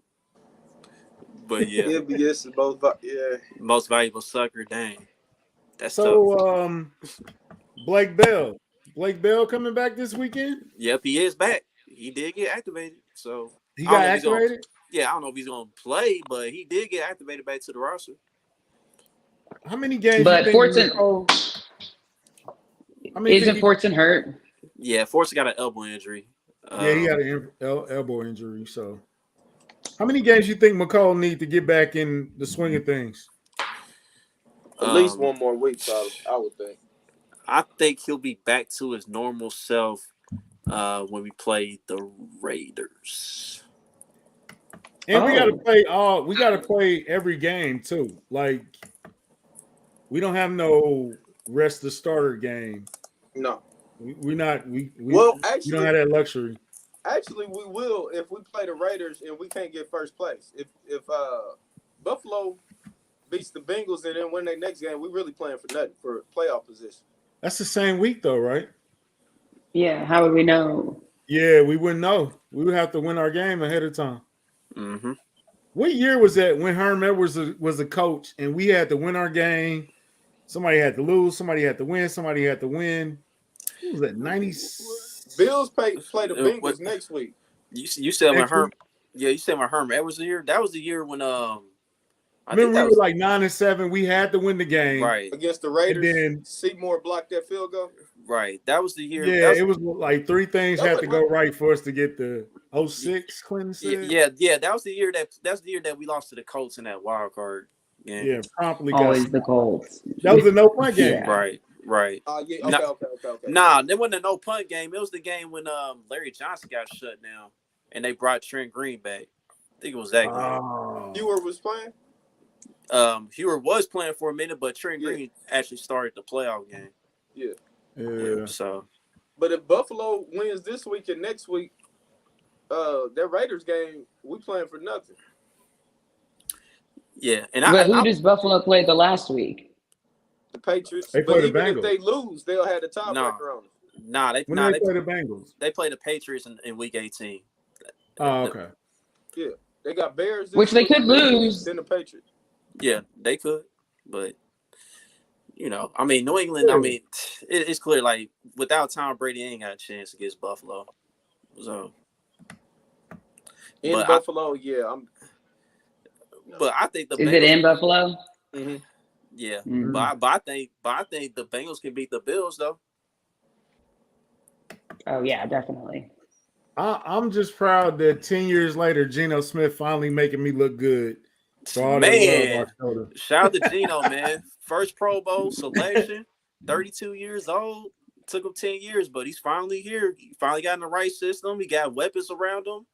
But yeah. MVS is both. Yeah. Most valuable sucker. Dang. That's so. Tough. Blake Bell. Blake Bell coming back this weekend? Yep, he is back. He did get activated. So he got activated? I don't know if he's gonna play, but he did get activated back to the roster. How many games? But Fortson, isn't Fortson hurt? Yeah, Fortson got an elbow injury. Yeah, he got an elbow injury. So, how many games you think McCall need to get back in the swing of things? At least one more week, probably. I would think. I think he'll be back to his normal self when we play the Raiders. And we gotta play every game too. Like, we don't have no rest the starter game. No. We don't have that luxury. Actually, we will if we play the Raiders and we can't get first place. If Buffalo beats the Bengals and then win their next game, we really playing for nothing for playoff position. That's the same week though, right? Yeah. How would we know? Yeah, we wouldn't know. We would have to win our game ahead of time. Mm-hmm. What year was that when Herm Edwards was a coach and we had to win our game? Somebody had to lose, somebody had to win, somebody had to win. What was that? 90. Bills play the Bengals next week. You said when Herm? Yeah, you said when Herm Edwards was the year. That was the year when I remember we were like 9-7. We had to win the game right against the Raiders. And then Seymour blocked that field goal. Right, that was the year. Yeah, it was like 3 things had to go right for us to get the 06. Clinton said. Yeah. That was the year that we lost to the Colts in that wild card game. Yeah, promptly. Always the Colts. That was a no punt game. Yeah. Right. Yeah. Okay. Nah, it wasn't a no punt game. It was the game when Larry Johnson got shut down and they brought Trent Green back. I think it was that game. Hewer was playing. Hewer was playing for a minute, but Trent Green actually started the playoff game. Yeah. So, but if Buffalo wins this week and next week, that Raiders game, we playing for nothing. Yeah, and who does Buffalo play the last week? The Patriots. They play the Bengals. If they lose, they'll have the tiebreaker on them. They play the Bengals. They play the Patriots in week 18. Oh, okay. Yeah, they got Bears, which they could lose. Then the Patriots. Yeah, they could, but I mean, New England. I mean, it's clear like without Tom Brady, ain't got a chance against Buffalo. So in Buffalo, But I think the is Bengals, it in Buffalo? Mm-hmm. Yeah, Mm-hmm. but I think the Bengals can beat the Bills though. Oh yeah, definitely. I'm just proud that 10 years later, Geno Smith finally making me look good. Man, shout out to Geno, man. First Pro Bowl selection, 32 years old. Took him 10 years, but he's finally here. He finally got in the right system. He got weapons around him.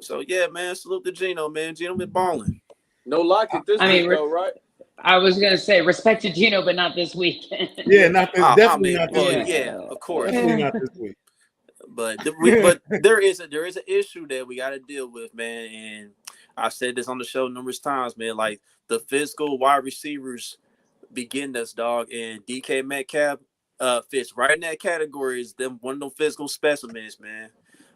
So yeah, man, salute to Geno, man. Geno been balling. No Lockett this week, though, right? I was gonna say respect to Geno, but not this week. Yeah, not this. Definitely not this week. Yeah, of course. Definitely not this week. But there is an issue that we got to deal with, man. And I said this on the show numerous times, man. Like the physical wide receivers begin this, dog. And DK Metcalf, fits right in that category. Is them one of them physical specimens, man.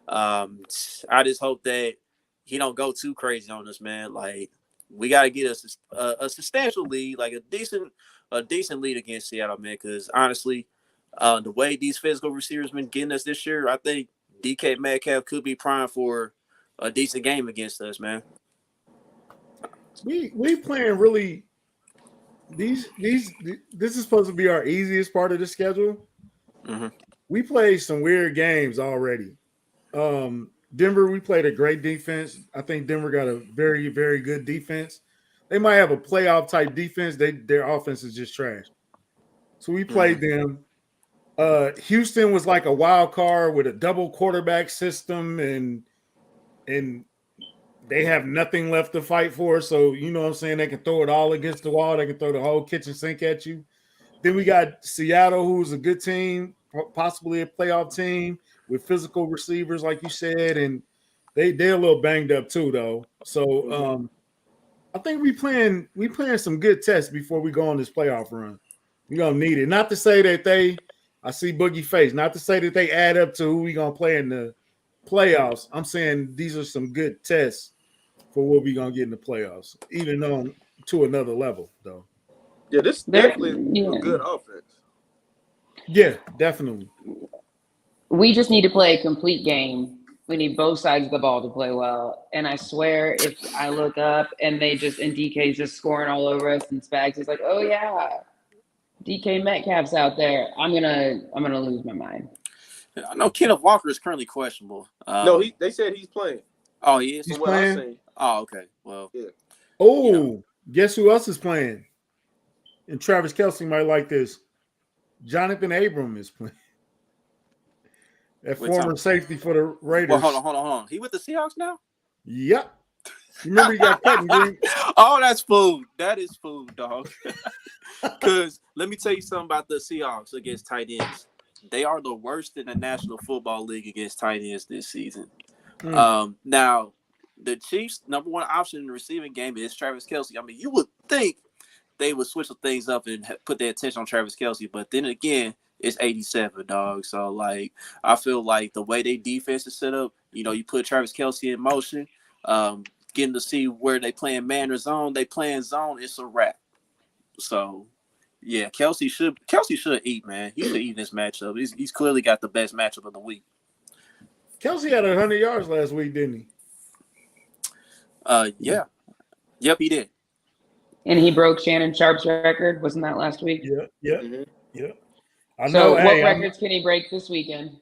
I just hope that he don't go too crazy on us, man. Like we got to get us a substantial lead, like a decent lead against Seattle, man. Because honestly, the way these physical receivers been getting us this year, I think DK Metcalf could be primed for a decent game against us, man. We playing really this is supposed to be our easiest part of the schedule. Mm-hmm. We played some weird games already. Denver, we played a great defense. I think Denver got a very, very good defense. They might have a playoff type defense. Their offense is just trash. So we played them. Houston was like a wild card with a double quarterback system, and they have nothing left to fight for. So, you know what I'm saying? They can throw it all against the wall. They can throw the whole kitchen sink at you. Then we got Seattle, who's a good team, possibly a playoff team with physical receivers, like you said. And they're a little banged up too, though. So I think we playing some good tests before we go on this playoff run. We're going to need it. Not to say that I see Boogie face, not to say that they add up to who we going to play in the playoffs. I'm saying these are some good tests for what we're going to get in the playoffs, even on to another level, though. Yeah, this is definitely a good offense. Yeah, definitely. We just need to play a complete game. We need both sides of the ball to play well. And I swear, if I look up and DK's just scoring all over us, and Spags is like, oh yeah, DK Metcalf's out there, I'm gonna lose my mind. I know Kenneth Walker is currently questionable. No, they said he's playing. Oh, he is. He's What I playing? seen. Oh, okay. Well, yeah. Oh, guess who else is playing? And Travis Kelce might like this. Jonathan Abram is playing. That former safety for the Raiders. Well, hold on. He with the Seahawks now? Yep. Remember he got cut in Green. Oh, that's food. That is food, dog. Because let me tell you something about the Seahawks against tight ends. They are the worst in the National Football League against tight ends this season. Now, the Chiefs' number one option in the receiving game is Travis Kelce. I mean, you would think they would switch things up and put their attention on Travis Kelce, but then again, it's 87, dog. So, like, I feel like the way they defense is set up, you put Travis Kelce in motion, getting to see where they playing man or zone. They playing zone, it's a wrap. So, yeah, Kelce should eat, man. He should eat this matchup. He's clearly got the best matchup of the week. Kelce had 100 yards last week, didn't he? Yeah. Yep, he did. And he broke Shannon Sharp's record. Wasn't that last week? Yeah. I know. So what records can he break this weekend?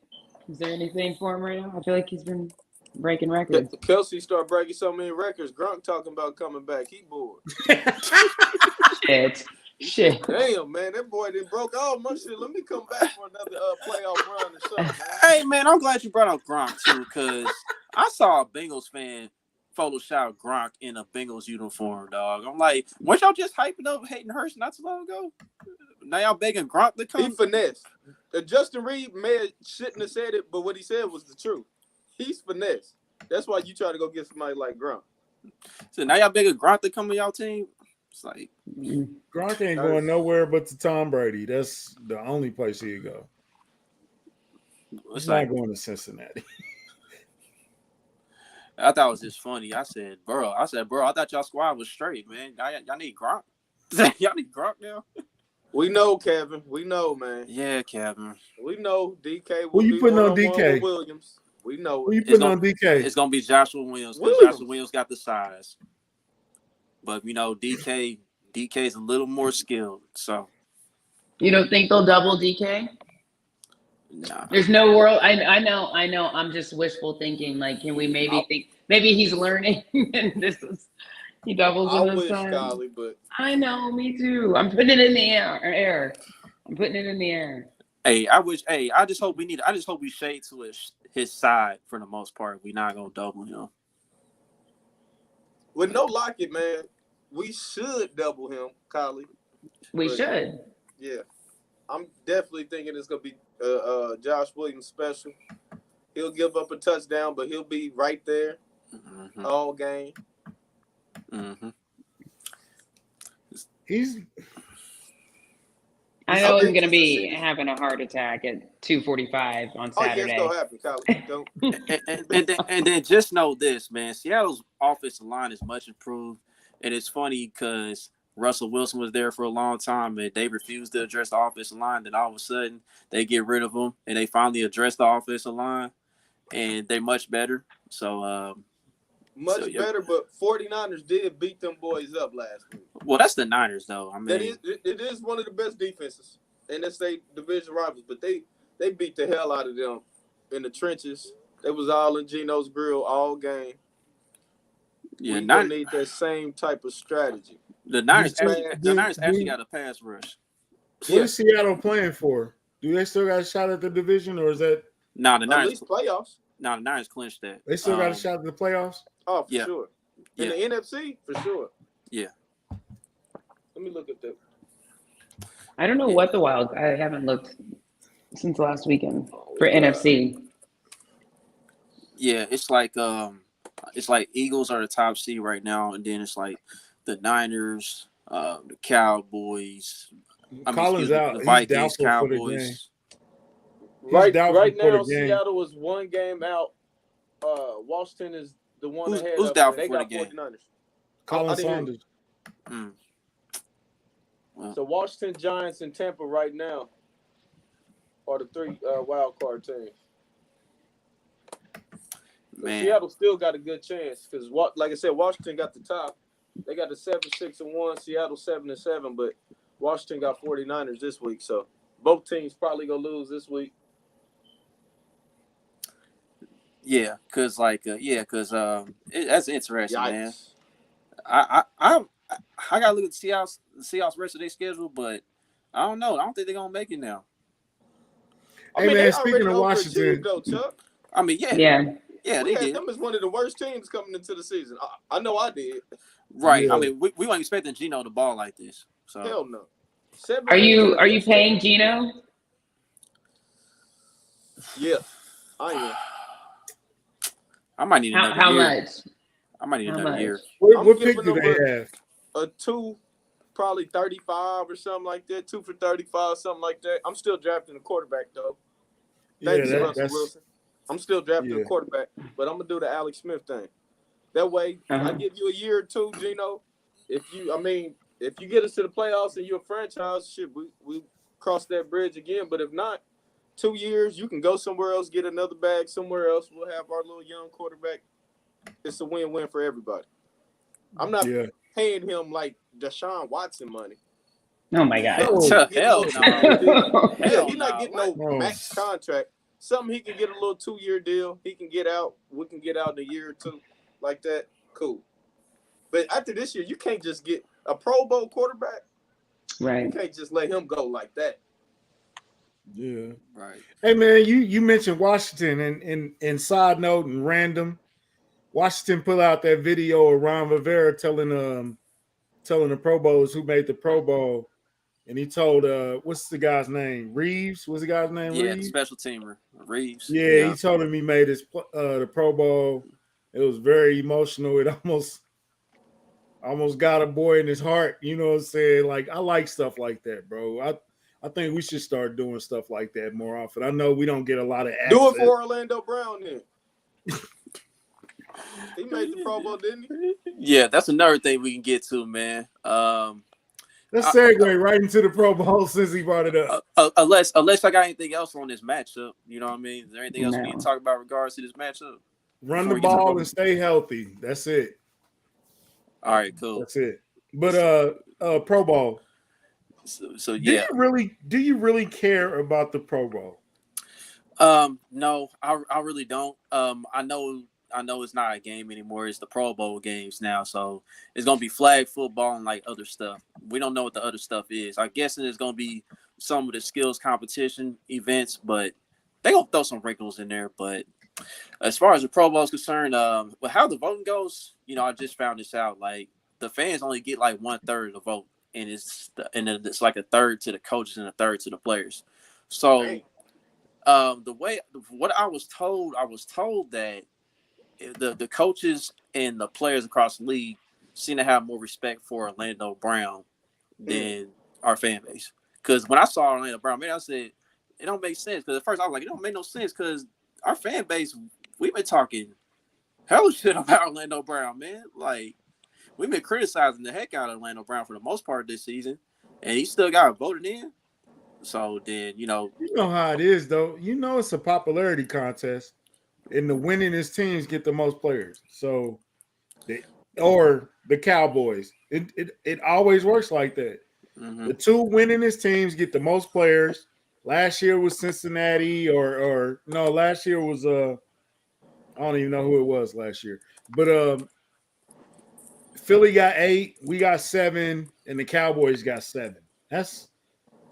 Is there anything for him right now? I feel like he's been breaking records. Kelce start breaking so many records. Gronk talking about coming back. He bored. Shit. Damn, man, that boy done broke all my shit. Let me come back for another playoff run or something, man. Hey, man, I'm glad you brought up Gronk, too, because I saw a Bengals fan Photoshop Gronk in a Bengals uniform, dog. I'm like, weren't y'all just hyping up Hayden Hurst not too long ago? Now y'all begging Gronk to come? He finesse. Justin Reed shouldn't have said it, but what he said was the truth. He's finesse. That's why you try to go get somebody like Gronk. So now y'all begging Gronk to come to y'all team? It's like Gronk ain't going nowhere but to Tom Brady. That's the only place he'd go. He's not going to Cincinnati. I thought it was just funny. I said, bro, I thought y'all squad was straight, man. Y'all need Gronk. Y'all need Gronk now. We know, Kevin. We know, man. Yeah, Kevin. We know DK. Who you putting on DK? Williams. We know. Who you putting on DK? It's gonna be Joshua Williams because Joshua Williams got the size. But DK's a little more skilled. So you don't think they'll double DK? Nah. There's no world. I know. I'm just wishful thinking. Like, can we maybe maybe he's learning and he doubles in this time. Golly, but I know, me too. I'm putting it in the air. I'm putting it in the air. Hey, I just hope we shade to his side for the most part. We're not gonna double him. With no Lockett, man, we should double him, Kylie. We should. Yeah. I'm definitely thinking it's gonna be Josh Williams special. He'll give up a touchdown, but he'll be right there all game. He's I know I'm bet going to just to be see this. having a heart attack at 2:45 on Oh, yeah, it's Saturday. going to happen, Kylie. Don't. And then just know this, man. Seattle's offensive line is much improved, and it's funny because Russell Wilson was there for a long time, and they refused to address the offensive line. Then all of a sudden, they get rid of him, and they finally address the offensive line, and they're much better. So, Much yeah. better, but 49ers did beat them boys up last week. Well, that's the Niners, though. I That mean, is, it is one of the best defenses in the state division rivals, but they beat the hell out of them in the trenches. They was all in Geno's grill all game. yeah, We gonna need that same type of strategy. the Niners Do- actually do- got a pass rush. What is Seattle playing for? Do they still got a shot at the division, or is that Nah, the At Niners. least playoffs. Nah, the Niners clinched that. they still got a shot at the playoffs? Oh, for Yeah. sure. In Yeah. the NFC, for sure. Yeah. Let me look at that. I don't know what the Wild. I haven't looked since last weekend for Yeah. NFC. Yeah, it's like Eagles are the top seed right now, and then it's like the Niners, the Cowboys. Collins out. The He's Vikings, doubtful for the game. Cowboys. He's doubtful Right for now, the game. Seattle was one game out. Washington is the one Who's- ahead. who's of doubtful They for the got game? 49ers. Colin I didn't hear Saunders. Mm. Well, So Washington, Giants, and Tampa right now are the three wild card teams. man, Seattle still got a good chance because, like I said, Washington got the top. They got the 7-6-1. Seattle 7-7, but Washington got 49ers this week. So both teams probably gonna lose this week. yeah, because that's interesting, man. Yikes! I gotta look at the Seahawks rest of their schedule, but I don't know. I don't think they're gonna make it now. Hey, man, they speaking already of Washington- overachieved, though, Chuck. I mean, yeah, Yeah. We they had did. them as one of the worst teams coming into the season. I know I did. Right. Yeah. I mean, we weren't expecting Geno to ball like this. So Hell no. Are you paying Gino? Yeah, I am. I might need another How year. much? I might need How another much? year. What I'm pick giving do them they have? A 2, probably 35 or something like that. 2 for 35, something like that. I'm still drafting a quarterback though. Thanks, Yeah, Russell that's Wilson. I'm still drafting Yeah. a quarterback, but I'm gonna do the Alex Smith thing. That way, I give you a year or two, Gino. If you get us to the playoffs and you're a franchise, shit, we cross that bridge again. But if not, 2 years, you can go somewhere else, get another bag somewhere else. We'll have our little young quarterback. It's a win-win for everybody. I'm not Yeah. paying him like Deshaun Watson money. Oh my God. Hell no. Yeah, Hell he's not no. getting no No. max contract. Something he can get a little 2-year deal. He can get out. We can get out in a year or two like that. Cool. But after this year, you can't just get a Pro Bowl quarterback. You Right. can't just let him go like that. Yeah. Right. Hey, man, you mentioned Washington, and side note and random, Washington put out that video of Ron Rivera telling the Pro Bowlers who made the Pro Bowl, and he told what's the guy's name? Reeves? What's the guy's name? Yeah, the Reeves? special teamer, Reeves. Yeah, he told him he made the Pro Bowl. It was very emotional. It almost got a boy in his heart. You know what I'm saying? Like, I like stuff like that, bro. I think we should start doing stuff like that more often. I know we don't get a lot of access. Do it for Orlando Brown then. He made the Pro Bowl, didn't he? Yeah, that's another thing we can get to, man. Let's segue right into the Pro Bowl since he brought it up. Unless I got anything else on this matchup, you know what I mean? Is there anything else we need to talk about regards to this matchup? Run the ball and stay healthy. That's it. All right, cool. That's it. But Pro Bowl. So yeah. Do you really care about the Pro Bowl? No, I really don't. I know it's not a game anymore. It's the Pro Bowl games now, so it's gonna be flag football and like other stuff. We don't know what the other stuff is. I'm guessing it's gonna be some of the skills competition events, but they gonna throw some wrinkles in there. But as far as the Pro Bowl is concerned, but how the voting goes, I just found this out. Like the fans only get like 1/3 of the vote, and it's like a third to the coaches and a third to the players. So, what I was told that the coaches and the players across the league seem to have more respect for Orlando Brown than our fan base. Because when I saw Orlando Brown, man, I said it don't make sense. Because at first I was like, it don't make no sense because our fan base, we've been talking hell shit about Orlando Brown, man. Like we've been criticizing the heck out of Orlando Brown for the most part this season, and he still got voted in. So then, You know how it is, though. You know it's a popularity contest, and the winningest teams get the most players. So, or the Cowboys. It always works like that. Mm-hmm. The two winningest teams get the most players. Last year was Cincinnati, or no, last year was I don't even know who it was last year, but Philly got 8, we got 7, and the Cowboys got 7.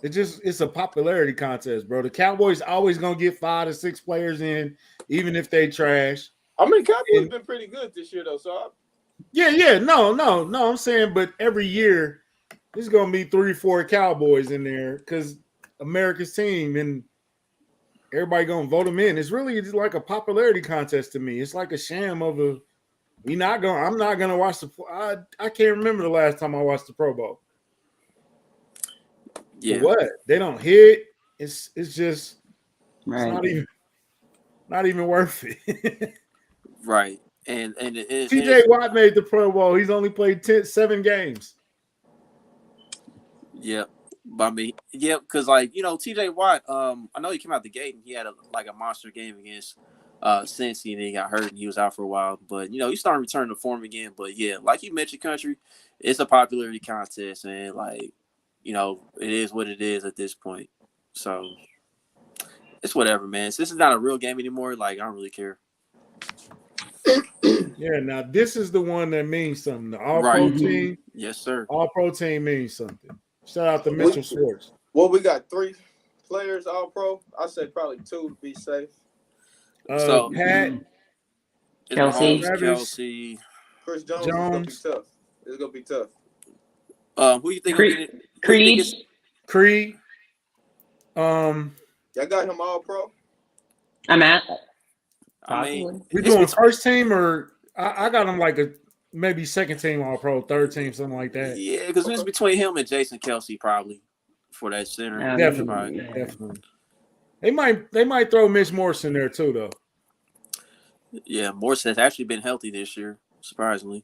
It's a popularity contest, bro. The Cowboys always gonna get 5 to 6 players in, even if they trash. I mean, Cowboys been pretty good this year though. So No. I'm saying, but every year there's gonna be 3-4 Cowboys in there because America's team and everybody gonna vote them in. It's really just like a popularity contest to me. It's like a sham of a. I'm not gonna watch the. I can't remember the last time I watched the Pro Bowl. Yeah. For what? They don't hit. It's just Right. it's not even worth it. Right. And TJ Watt made the Pro Bowl. He's only played 7 games. Yeah. But I mean, yeah, because like, TJ Watt, I know he came out the gate and he had a monster game against Cincy, and then he got hurt and he was out for a while. But he's starting to return to form again. But yeah, like you mentioned, country, it's a popularity contest, and like, it is what it is at this point. So it's whatever, man. Since it's not a real game anymore, like I don't really care. Yeah, now this is the one that means something. The All Right. Pro team. Yes, sir. All Pro team means something. Shout out to Mitchell Schwartz. Well, we got 3 players All Pro. I say probably 2 to be safe. So Pat, Kelsey. Kelsey. Chris Jones is gonna be tough. It's gonna be tough. Who you think? Creed. Creed. Y'all got him All Pro. I'm at. I mean, we doing first team or I got him like a maybe second team All Pro, third team, something like that. Yeah, because it's between him and Jason Kelsey probably for that center. Definitely. They might throw Mitch Morse in there too, though. Yeah, Morse has actually been healthy this year, surprisingly.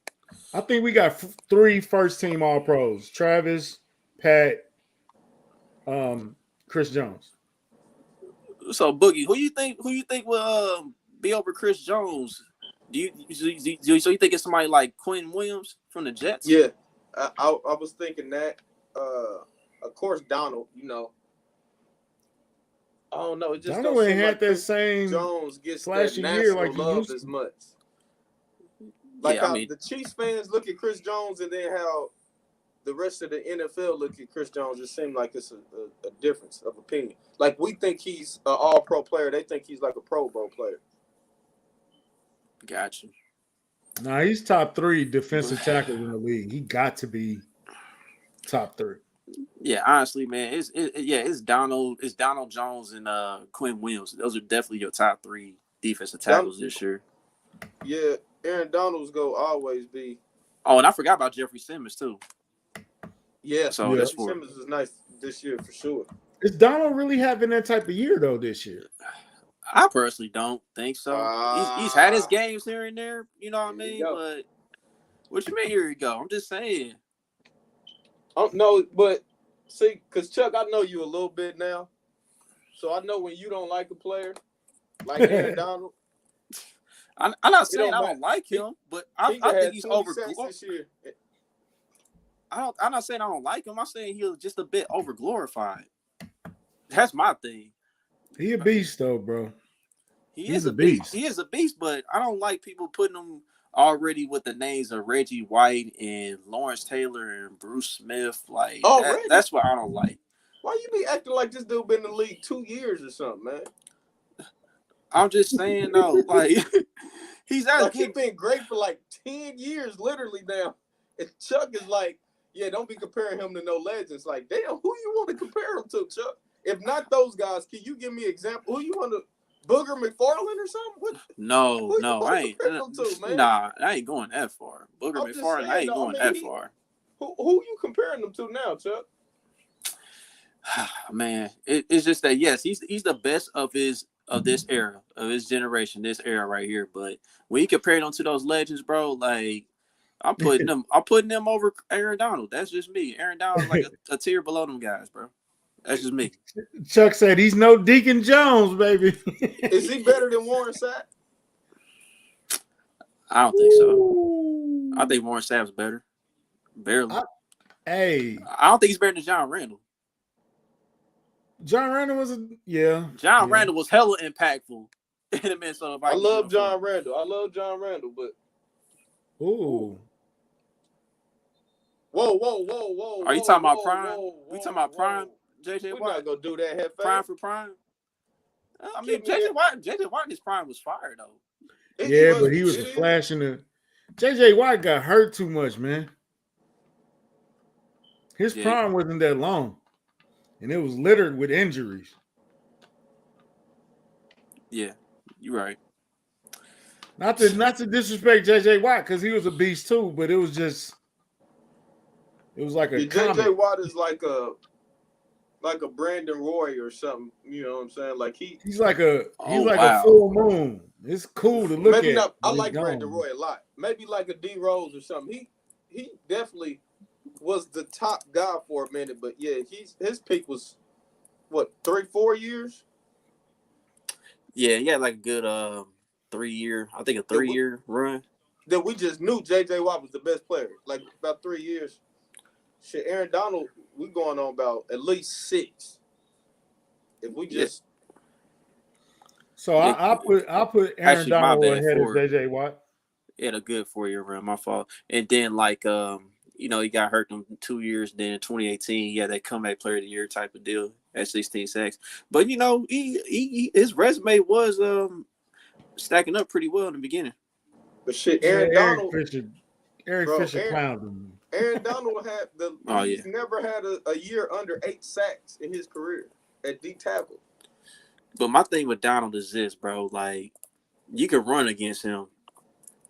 I think we got 3 first team All Pros: Travis, Pat, Chris Jones. So Boogie, who you think will be over Chris Jones? So you think it's somebody like Quinn Williams from the Jets? Yeah, I was thinking that. Of course, Donald. I don't know. It just Donald don't ain't seem had like that Chris same Jones gets flashy that year national like he love used as to. much. Like Yeah, how the Chiefs fans look at Chris Jones, and then how the rest of the NFL look at Chris Jones. It seems like it's a difference of opinion. Like we think he's an All-Pro player, they think he's like a Pro Bowl player. Gotcha. Nah, he's top 3 defensive tackles in the league. He got to be top 3. Yeah, honestly, man, it's Donald Jones and Quinn Williams. Those are definitely your top 3 defensive tackles this year. Yeah, Aaron Donald's go always be. Oh, and I forgot about Jeffrey Simmons too. Yeah, so Jeffrey Simmons is nice this year for sure. Is Donald really having that type of year though this year? I personally don't think so. He's had his games here and there, you know what I mean? But what you mean here you go? I'm just saying. No, but see, because Chuck, I know you a little bit now. So I know when you don't like a player, like Aaron Donald. I'm not saying I don't like him, but I think he's overglorified. I'm not saying I don't like him. I'm saying he's just a bit overglorified. That's my thing. He a beast though, bro. He's a beast. He is a beast, but I don't like people putting him already with the names of Reggie White and Lawrence Taylor and Bruce Smith. Like that's what I don't like. Why you be acting like this dude been in the league 2 years or something, man? I'm just saying though, like he's been great for like 10 years, literally now. And Chuck is like, yeah, don't be comparing him to no legends. Like, damn, who you want to compare him to, Chuck? If not those guys, can you give me an example? Who you want to Booger McFarland or something? No, I ain't. Nah, I ain't going that far. Booger McFarland, I ain't going that far. Who you comparing them to now, Chuck? Man, it's just that yes, he's the best of this era, of his generation, this era right here. But when you compare them to those legends, bro, like I'm putting them over Aaron Donald. That's just me. Aaron Donald's like a tier below them guys, bro. That's just me. Chuck said he's no Deacon Jones, baby. Is he better than Warren Sapp? I don't think so. I think Warren Sapp's better. Barely. Hey, I don't think he's better than John Randall. John Randall was John Randall was hella impactful in the Minnesota Vikings. I love John Randall, but ooh. Whoa. Are you talking about prime? We talking about prime? JJ We're Watt? not gonna do that, Hefe. Prime for prime? I mean, JJ Watt, his prime was fire though. But he was flashing the. JJ Watt got hurt too much, man. His prime wasn't that long, and it was littered with injuries. Yeah, you're right. Not to disrespect JJ Watt because he was a beast too, but it was like a JJ Watt is like a Brandon Roy or something. You know what I'm saying? Like he's like a full moon. It's cool to look maybe at. Not. I like Brandon Roy a lot. Maybe like a D Rose or something. He definitely was the top guy for a minute, but yeah, his peak was what 3-4 years. Yeah, he had like a good 3 year. I think a 3 year run. That we just knew JJ Watt was the best player. Like about 3 years. Shit, Aaron Donald, we going on about at least 6. If we just So I'll put Aaron Donald ahead of JJ Watt. He had a good 4 year run, my fault. And then like he got hurt in 2 years. Then in 2018, he had that comeback player of the year type of deal at 16 sacks. But he his resume was stacking up pretty well in the beginning. But shit, Eric Fisher clowned him. Aaron Donald had he's never had a year under 8 sacks in his career at D tackle. But my thing with Donald is this, bro. Like, you can run against him.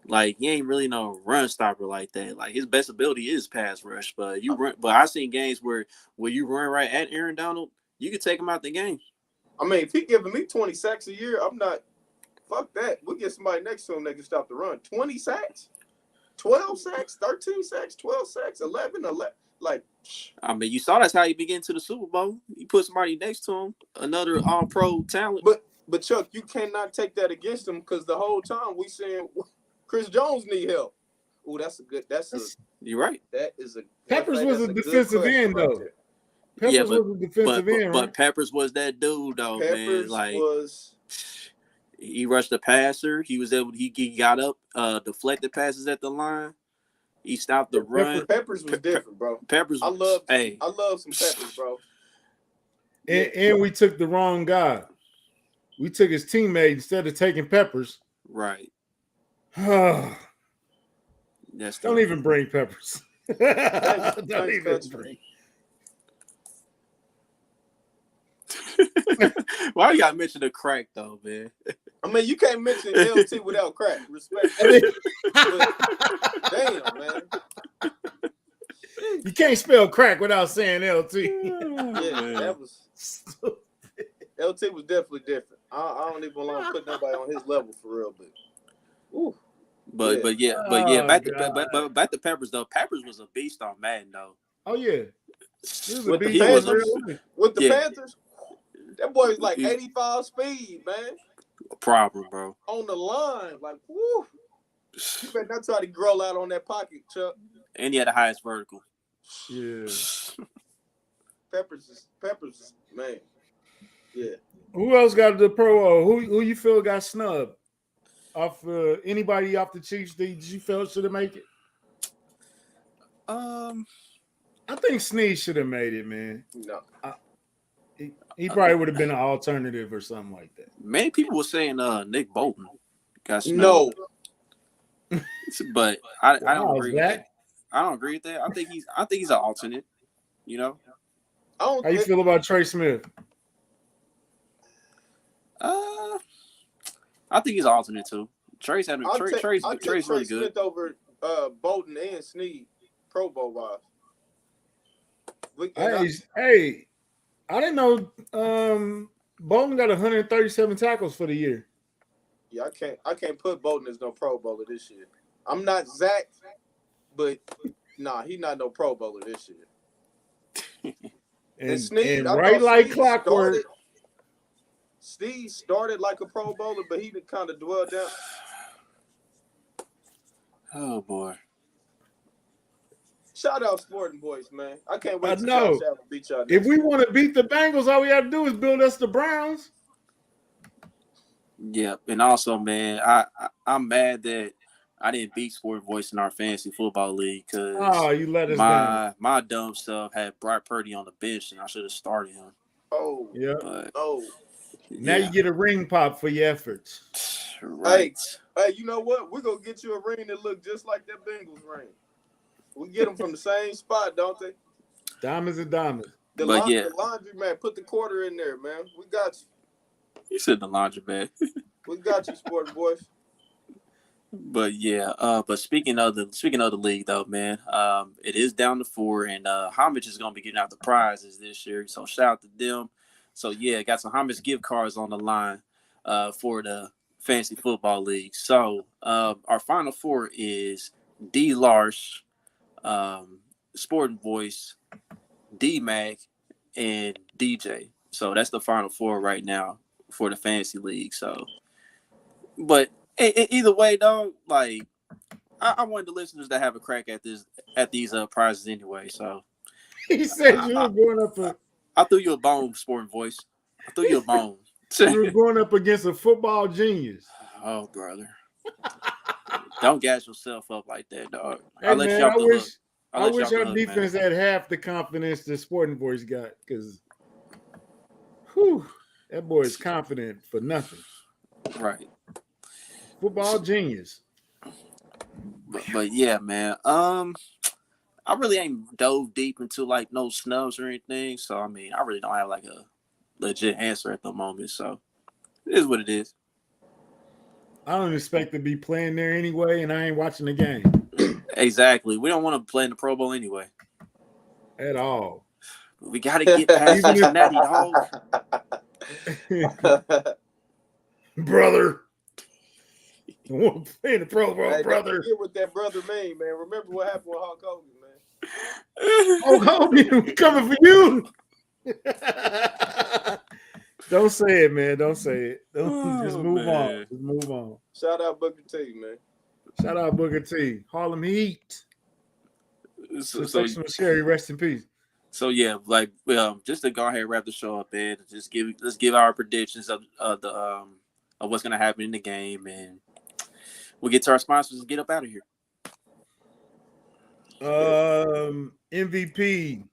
Like, he ain't really no run stopper like that. Like, his best ability is pass rush. But I seen games where you run right at Aaron Donald, you can take him out the game. I mean, if he giving me 20 sacks a year, I'm not. Fuck that. We'll get somebody next to him that can stop the run. 20 sacks, 12 sacks, 13 sacks, 12 sacks, 11. Like, I mean, you saw that's how he began to the Super Bowl. You put somebody next to him, another all-pro talent. But Chuck, you cannot take that against him because the whole time we saying Chris Jones need help. Ooh, you're right. That is a Peppers was a defensive end though. Peppers was a defensive end, but Peppers was that dude though, man. Like he rushed the passer. He was able. He got up, deflected passes at the line. He stopped the run. Peppers was different, bro. Peppers. I love some Peppers, bro. And we took the wrong guy. We took his teammate instead of taking Peppers. Right. Don't even bring Peppers. Don't even bring. Why you gotta mention the crack though, man? I mean, you can't mention LT without crack. Respect. Damn, man. You can't spell crack without saying LT. Yeah, that was LT was definitely different. I don't even want to put nobody on his level for real, but. Ooh. Back to Peppers though. Peppers was a beast on Madden though. Oh yeah. With the Panthers, that boy was like 85 speed, man. A problem, bro. On the line, like whoo. You better not try to grow out on that pocket, Chuck. And he had the highest vertical. Yeah. Peppers is man. Yeah. Who else got the Pro? Who you feel got snubbed? Off anybody off the Chiefs that you felt should have made it? I think Snead should have made it, man. No. He probably would have been an alternative or something like that. Many people were saying Nick Bolton got snubbed. No. But I don't agree with that. I don't agree with that. I think he's an alternate, you know. How you feel about Trey Smith? I think he's an alternate too. Trey's really good. Smith over Bolton and Snead, Pro Bowl wise. I didn't know Bolden got 137 tackles for the year. Yeah, I can't put Bolton as no Pro Bowler this year. I'm not Zach, but nah, he not no Pro Bowler this year. And Sneed, I right thought like Sneed clockwork. Steve started like a Pro Bowler, but he kind of dwelled down. Oh boy. Shout out Sporting Boys, man. I can't wait to know. Josh Allen beat y'all. If we want to beat the Bengals, all we have to do is build us the Browns. Yeah, and also, man, I'm mad that I didn't beat Sport Voice in our fantasy football league because you let us down. My dumb stuff had Brock Purdy on the bench, and I should have started him. Oh, yeah. But, now you get a ring pop for your efforts. Right. Hey, you know what? We're gonna get you a ring that look just like that Bengals ring. We get them from the same spot, don't they? Diamonds and diamonds. The laundry man, put the quarter in there, man. We got you. You said the laundry bag. We got you, Sporting Boys. But yeah, but speaking of the league though, man, it is down to 4, and Homage is gonna be getting out the prizes this year. So shout out to them. So yeah, got some Homage gift cards on the line for the fantasy football league. So our final 4 is D Larsh, Sporting Voice, D Mac, and DJ. So that's the final 4 right now for the fantasy league. So, but either way, though, like I wanted the listeners to have a crack at these prizes anyway. So he said you were going up. I threw you a bone, Sporting Voice. I threw you a bone. You were going up against a football genius. Oh, brother. Don't gas yourself up like that, dog. Hey, I wish our defense had half the confidence the Sporting Boys got, because that boy is confident for nothing. Right. Football genius. But yeah, man. I really ain't dove deep into like no snubs or anything. So I mean, I really don't have like a legit answer at the moment. So it is what it is. I don't expect to be playing there anyway, and I ain't watching the game. Exactly. We don't want to play in the Pro Bowl anyway. At all. We got to get past Cincinnati, dog. Brother. I want to play in the Pro Bowl, hey, brother. Don't forget what that brother mean, man. Remember what happened with Hulk Hogan, man. Hulk Hogan, we coming for you. Don't say it, man. Don't say it. Just move on. Just move on. Shout out Booker T, man. Shout out Booker T. Harlem Heat. So Sherry, rest in peace. So yeah, like just to go ahead and wrap the show up, man. Let's give our predictions of what's gonna happen in the game, and we'll get to our sponsors and get up out of here. MVP.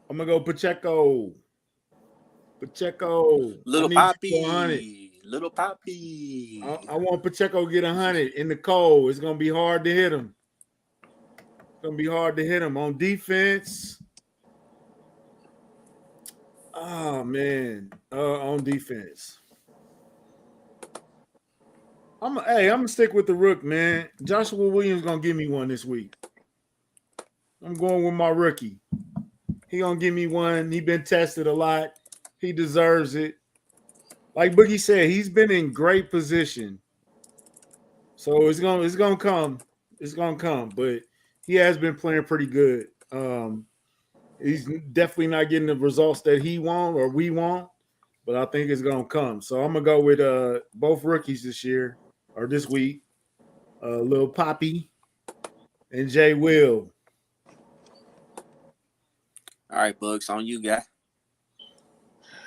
I'm gonna go Pacheco. Little Poppy. I want Pacheco to get 100 in the cold. It's gonna be hard to hit him. On defense. Oh man, on defense. I'm gonna stick with the rook, man. Joshua Williams gonna give me one this week. I'm going with my rookie. He gonna give me one. He been tested a lot. He deserves it. Like Boogie said, he's been in great position. So it's gonna come. It's gonna come. But he has been playing pretty good. He's definitely not getting the results that he want or we want, but I think it's gonna come. So I'm gonna go with both rookies this year or this week. Lil Poppy and Jay Will. All right, Bugs, on you, guy.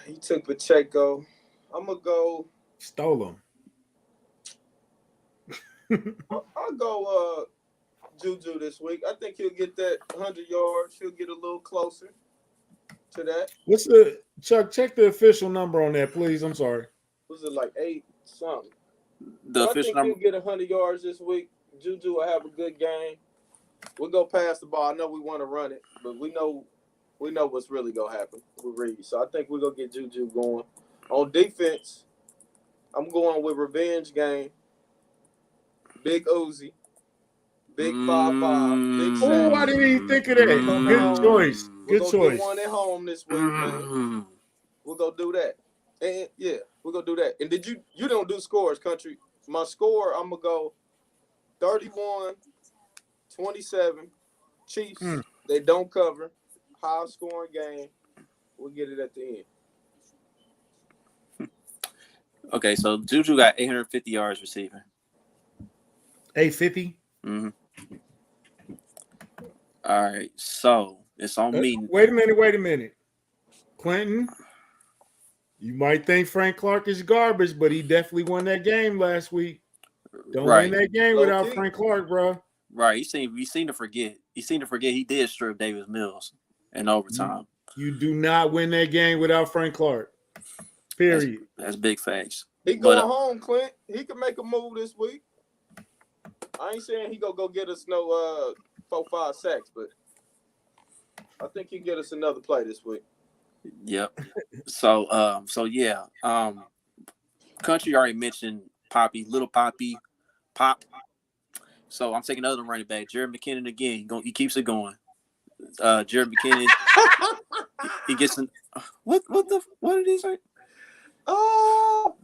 He took Pacheco. I'm gonna go. Stole him. I'll go Juju this week. I think he'll get that 100 yards. He'll get a little closer to that. What's the Chuck? Check the official number on that, please. I'm sorry. Was it like 8 something? The official number. He'll get 100 yards this week. Juju will have a good game. We'll go past the ball. I know we want to run it, but we know what's really gonna happen with Reed. So I think we're gonna get Juju going. On defense, I'm going with revenge game. Big Uzi. Big 5'5", big Oh, I didn't even think of that. Good choice. We'll Good go choice. get one at home this week, man. We'll go do that. And yeah, we'll go do that. And did you don't do scores, country? My score, I'm gonna go 31-27. Chiefs, they don't cover. High scoring game. We'll get it at the end. Okay, so Juju got 850 yards receiving. 850. Mm-hmm. All right, so it's on me. Wait a minute. Clinton, you might think Frank Clark is garbage, but he definitely won that game last week. Don't win that game without Frank Clark, bro. Right. You seem to forget. He did strip Davis Mills in overtime. You do not win that game without Frank Clark. Period. That's big facts. He going home, Clint. He can make a move this week. I ain't saying he gonna go get us no 4-5 sacks, but I think he can get us another play this week. Yep. So yeah. Country already mentioned Poppy, little Poppy, Pop. So I'm taking another running back, Jared McKinnon again. He keeps it going. Jared McKinnon. he gets an. What did he say? Oh.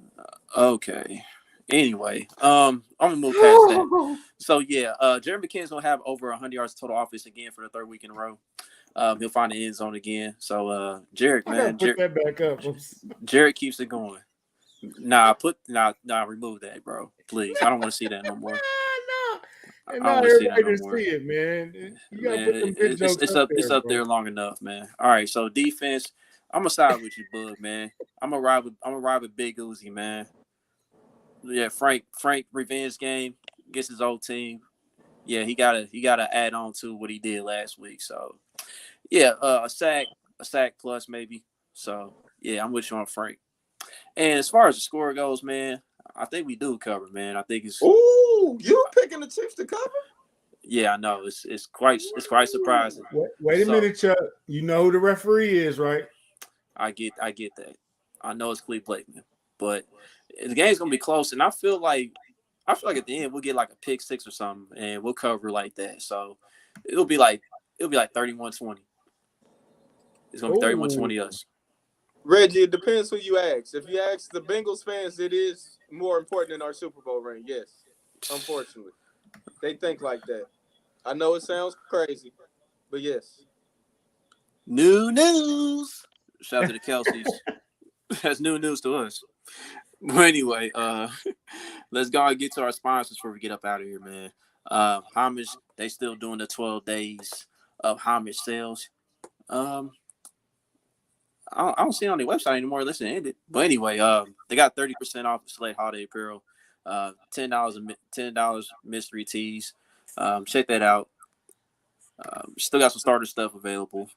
Okay. Anyway, I'm gonna move past that. So yeah, Jared McKinnon's gonna have over 100 yards total offense again for the third week in a row. He'll find the end zone again. So Jared, man, put that back up. Jared keeps it going. Remove that, bro. Please, I don't want to see that no more. I don't want to see that no more. See it, man. You gotta put them big jokes it's up there long enough, man. All right, so defense, I'm gonna side with you, Bug, man. I'm gonna ride with Big Uzi, man. Yeah, Frank revenge game against his old team. Yeah, he gotta add on to what he did last week. So yeah, a sack plus maybe. So yeah, I'm with you on Frank. And as far as the score goes, man, I think we do cover, man. I think it's. Ooh, you picking the Chiefs to cover? Yeah, I know. It's quite surprising. Wait a minute, Chuck. You know who the referee is, right? I get that. I know it's Cleve Blakeman, but the game's gonna be close, and I feel like at the end we'll get like a pick six or something, and we'll cover like that. So it'll be like 31-20. It's gonna be 31-20 us. Reggie, it depends who you ask. If you ask the Bengals fans, it is more important than our Super Bowl ring. Yes, unfortunately, they think like that. I know it sounds crazy, but yes. New news. Shout out to the Kelseys. That's new news to us. But anyway, let's go and get to our sponsors before we get up out of here, man. Homage, they still doing the 12 days of homage sales. I don't see it on their website anymore unless it ended. But anyway, they got 30% off the select holiday apparel, $10 mystery tees. Check that out. Still got some starter stuff available.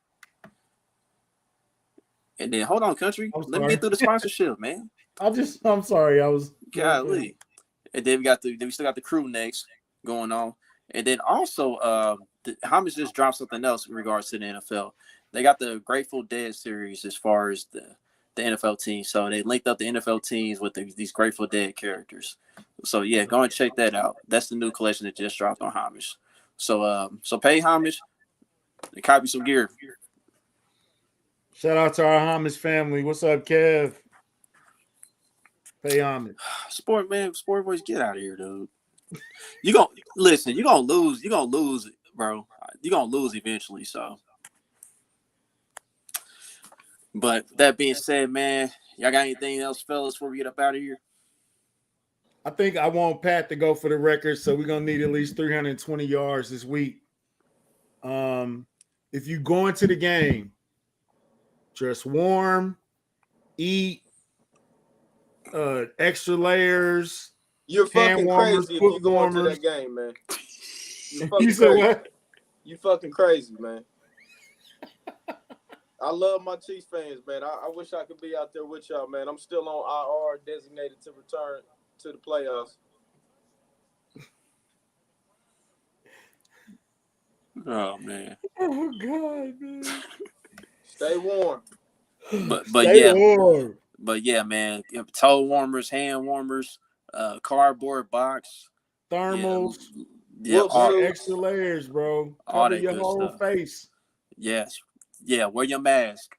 And then hold on, country. Let me get through the sponsorship, man. I'm sorry. I was golly. And then we still got the crew next going on. And then also Homage just dropped something else in regards to the NFL. They got the Grateful Dead series as far as the NFL team. So they linked up the NFL teams with these Grateful Dead characters. So yeah, go and check that out. That's the new collection that just dropped on Homage. So pay homage and copy some gear. Shout out to our homage family. What's up, Kev? Pay homage. Sport boys, get out of here, dude. You're gonna lose, bro. You're gonna lose eventually, so. But that being said, man, y'all got anything else, fellas, before we get up out of here? I think I want Pat to go for the record, so we're gonna need at least 320 yards this week. If you go into the game, dress warm, eat, extra layers. You're fucking crazy if you go into that game, man. You said what? You fucking crazy, man. I love my Chiefs fans, man. I wish I could be out there with y'all, man. I'm still on IR, designated to return to the playoffs. Oh man. Oh God, man. Stay warm. But yeah, man. Toe warmers, hand warmers, cardboard box, thermals, all extra layers, bro. Cover your whole face. Yes. Yeah, wear your mask.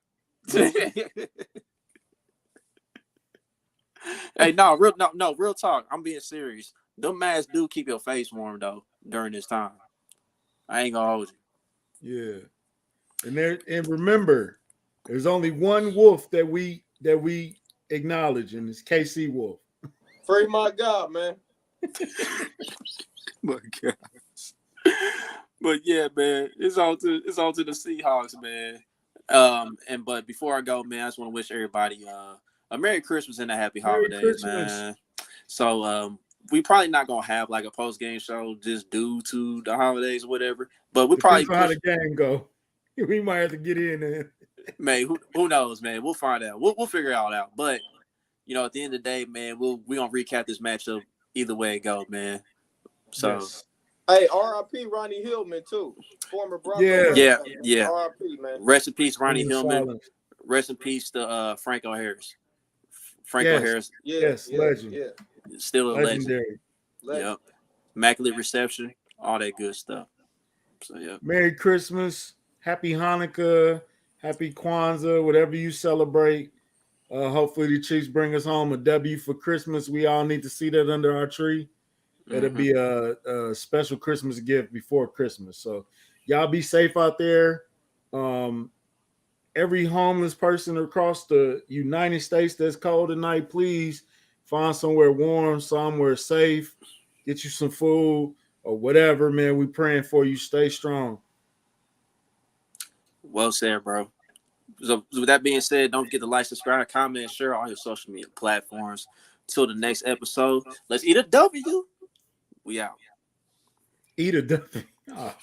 Hey, real talk. I'm being serious. Them masks do keep your face warm though during this time. I ain't gonna hold Yeah. And remember, there's only one wolf that we acknowledge, and it's KC Wolf. Free my God, man. you. But yeah, man, it's on to the Seahawks, man. But before I go, man, I just want to wish everybody a Merry Christmas and a Happy Merry Holidays, Christmas. man. So we probably not gonna have like a post game show just due to the holidays or whatever. But we probably Depends on how the game go. We might have to get in there. man, who knows, man? We'll find out. We'll figure it all out. But you know, at the end of the day, man, we gonna recap this matchup either way it goes, man. So Yes. Hey, R.I.P. Ronnie Hillman too, former Bronco. Yeah. Yeah. R.I.P. man. Rest in peace, Ronnie Hillman. Silence. Rest in peace to Franco Harris. Franco Harris, Yes, legend. Yeah. still a legend. Legendary. Yep. Immaculate reception, all that good stuff. So yeah. Merry Christmas, Happy Hanukkah, Happy Kwanzaa, whatever you celebrate. Hopefully the Chiefs bring us home a W for Christmas. We all need to see that under our tree. It'll be a special Christmas gift before Christmas. So y'all be safe out there. Every homeless person across the United States that's cold tonight, please find somewhere warm, somewhere safe. Get you some food or whatever, man. We praying for you. Stay strong. Well said, bro. So with that being said, don't forget to like, subscribe, comment, share all your social media platforms. Till the next episode, let's eat a W. We out. Eat a duck. Oh.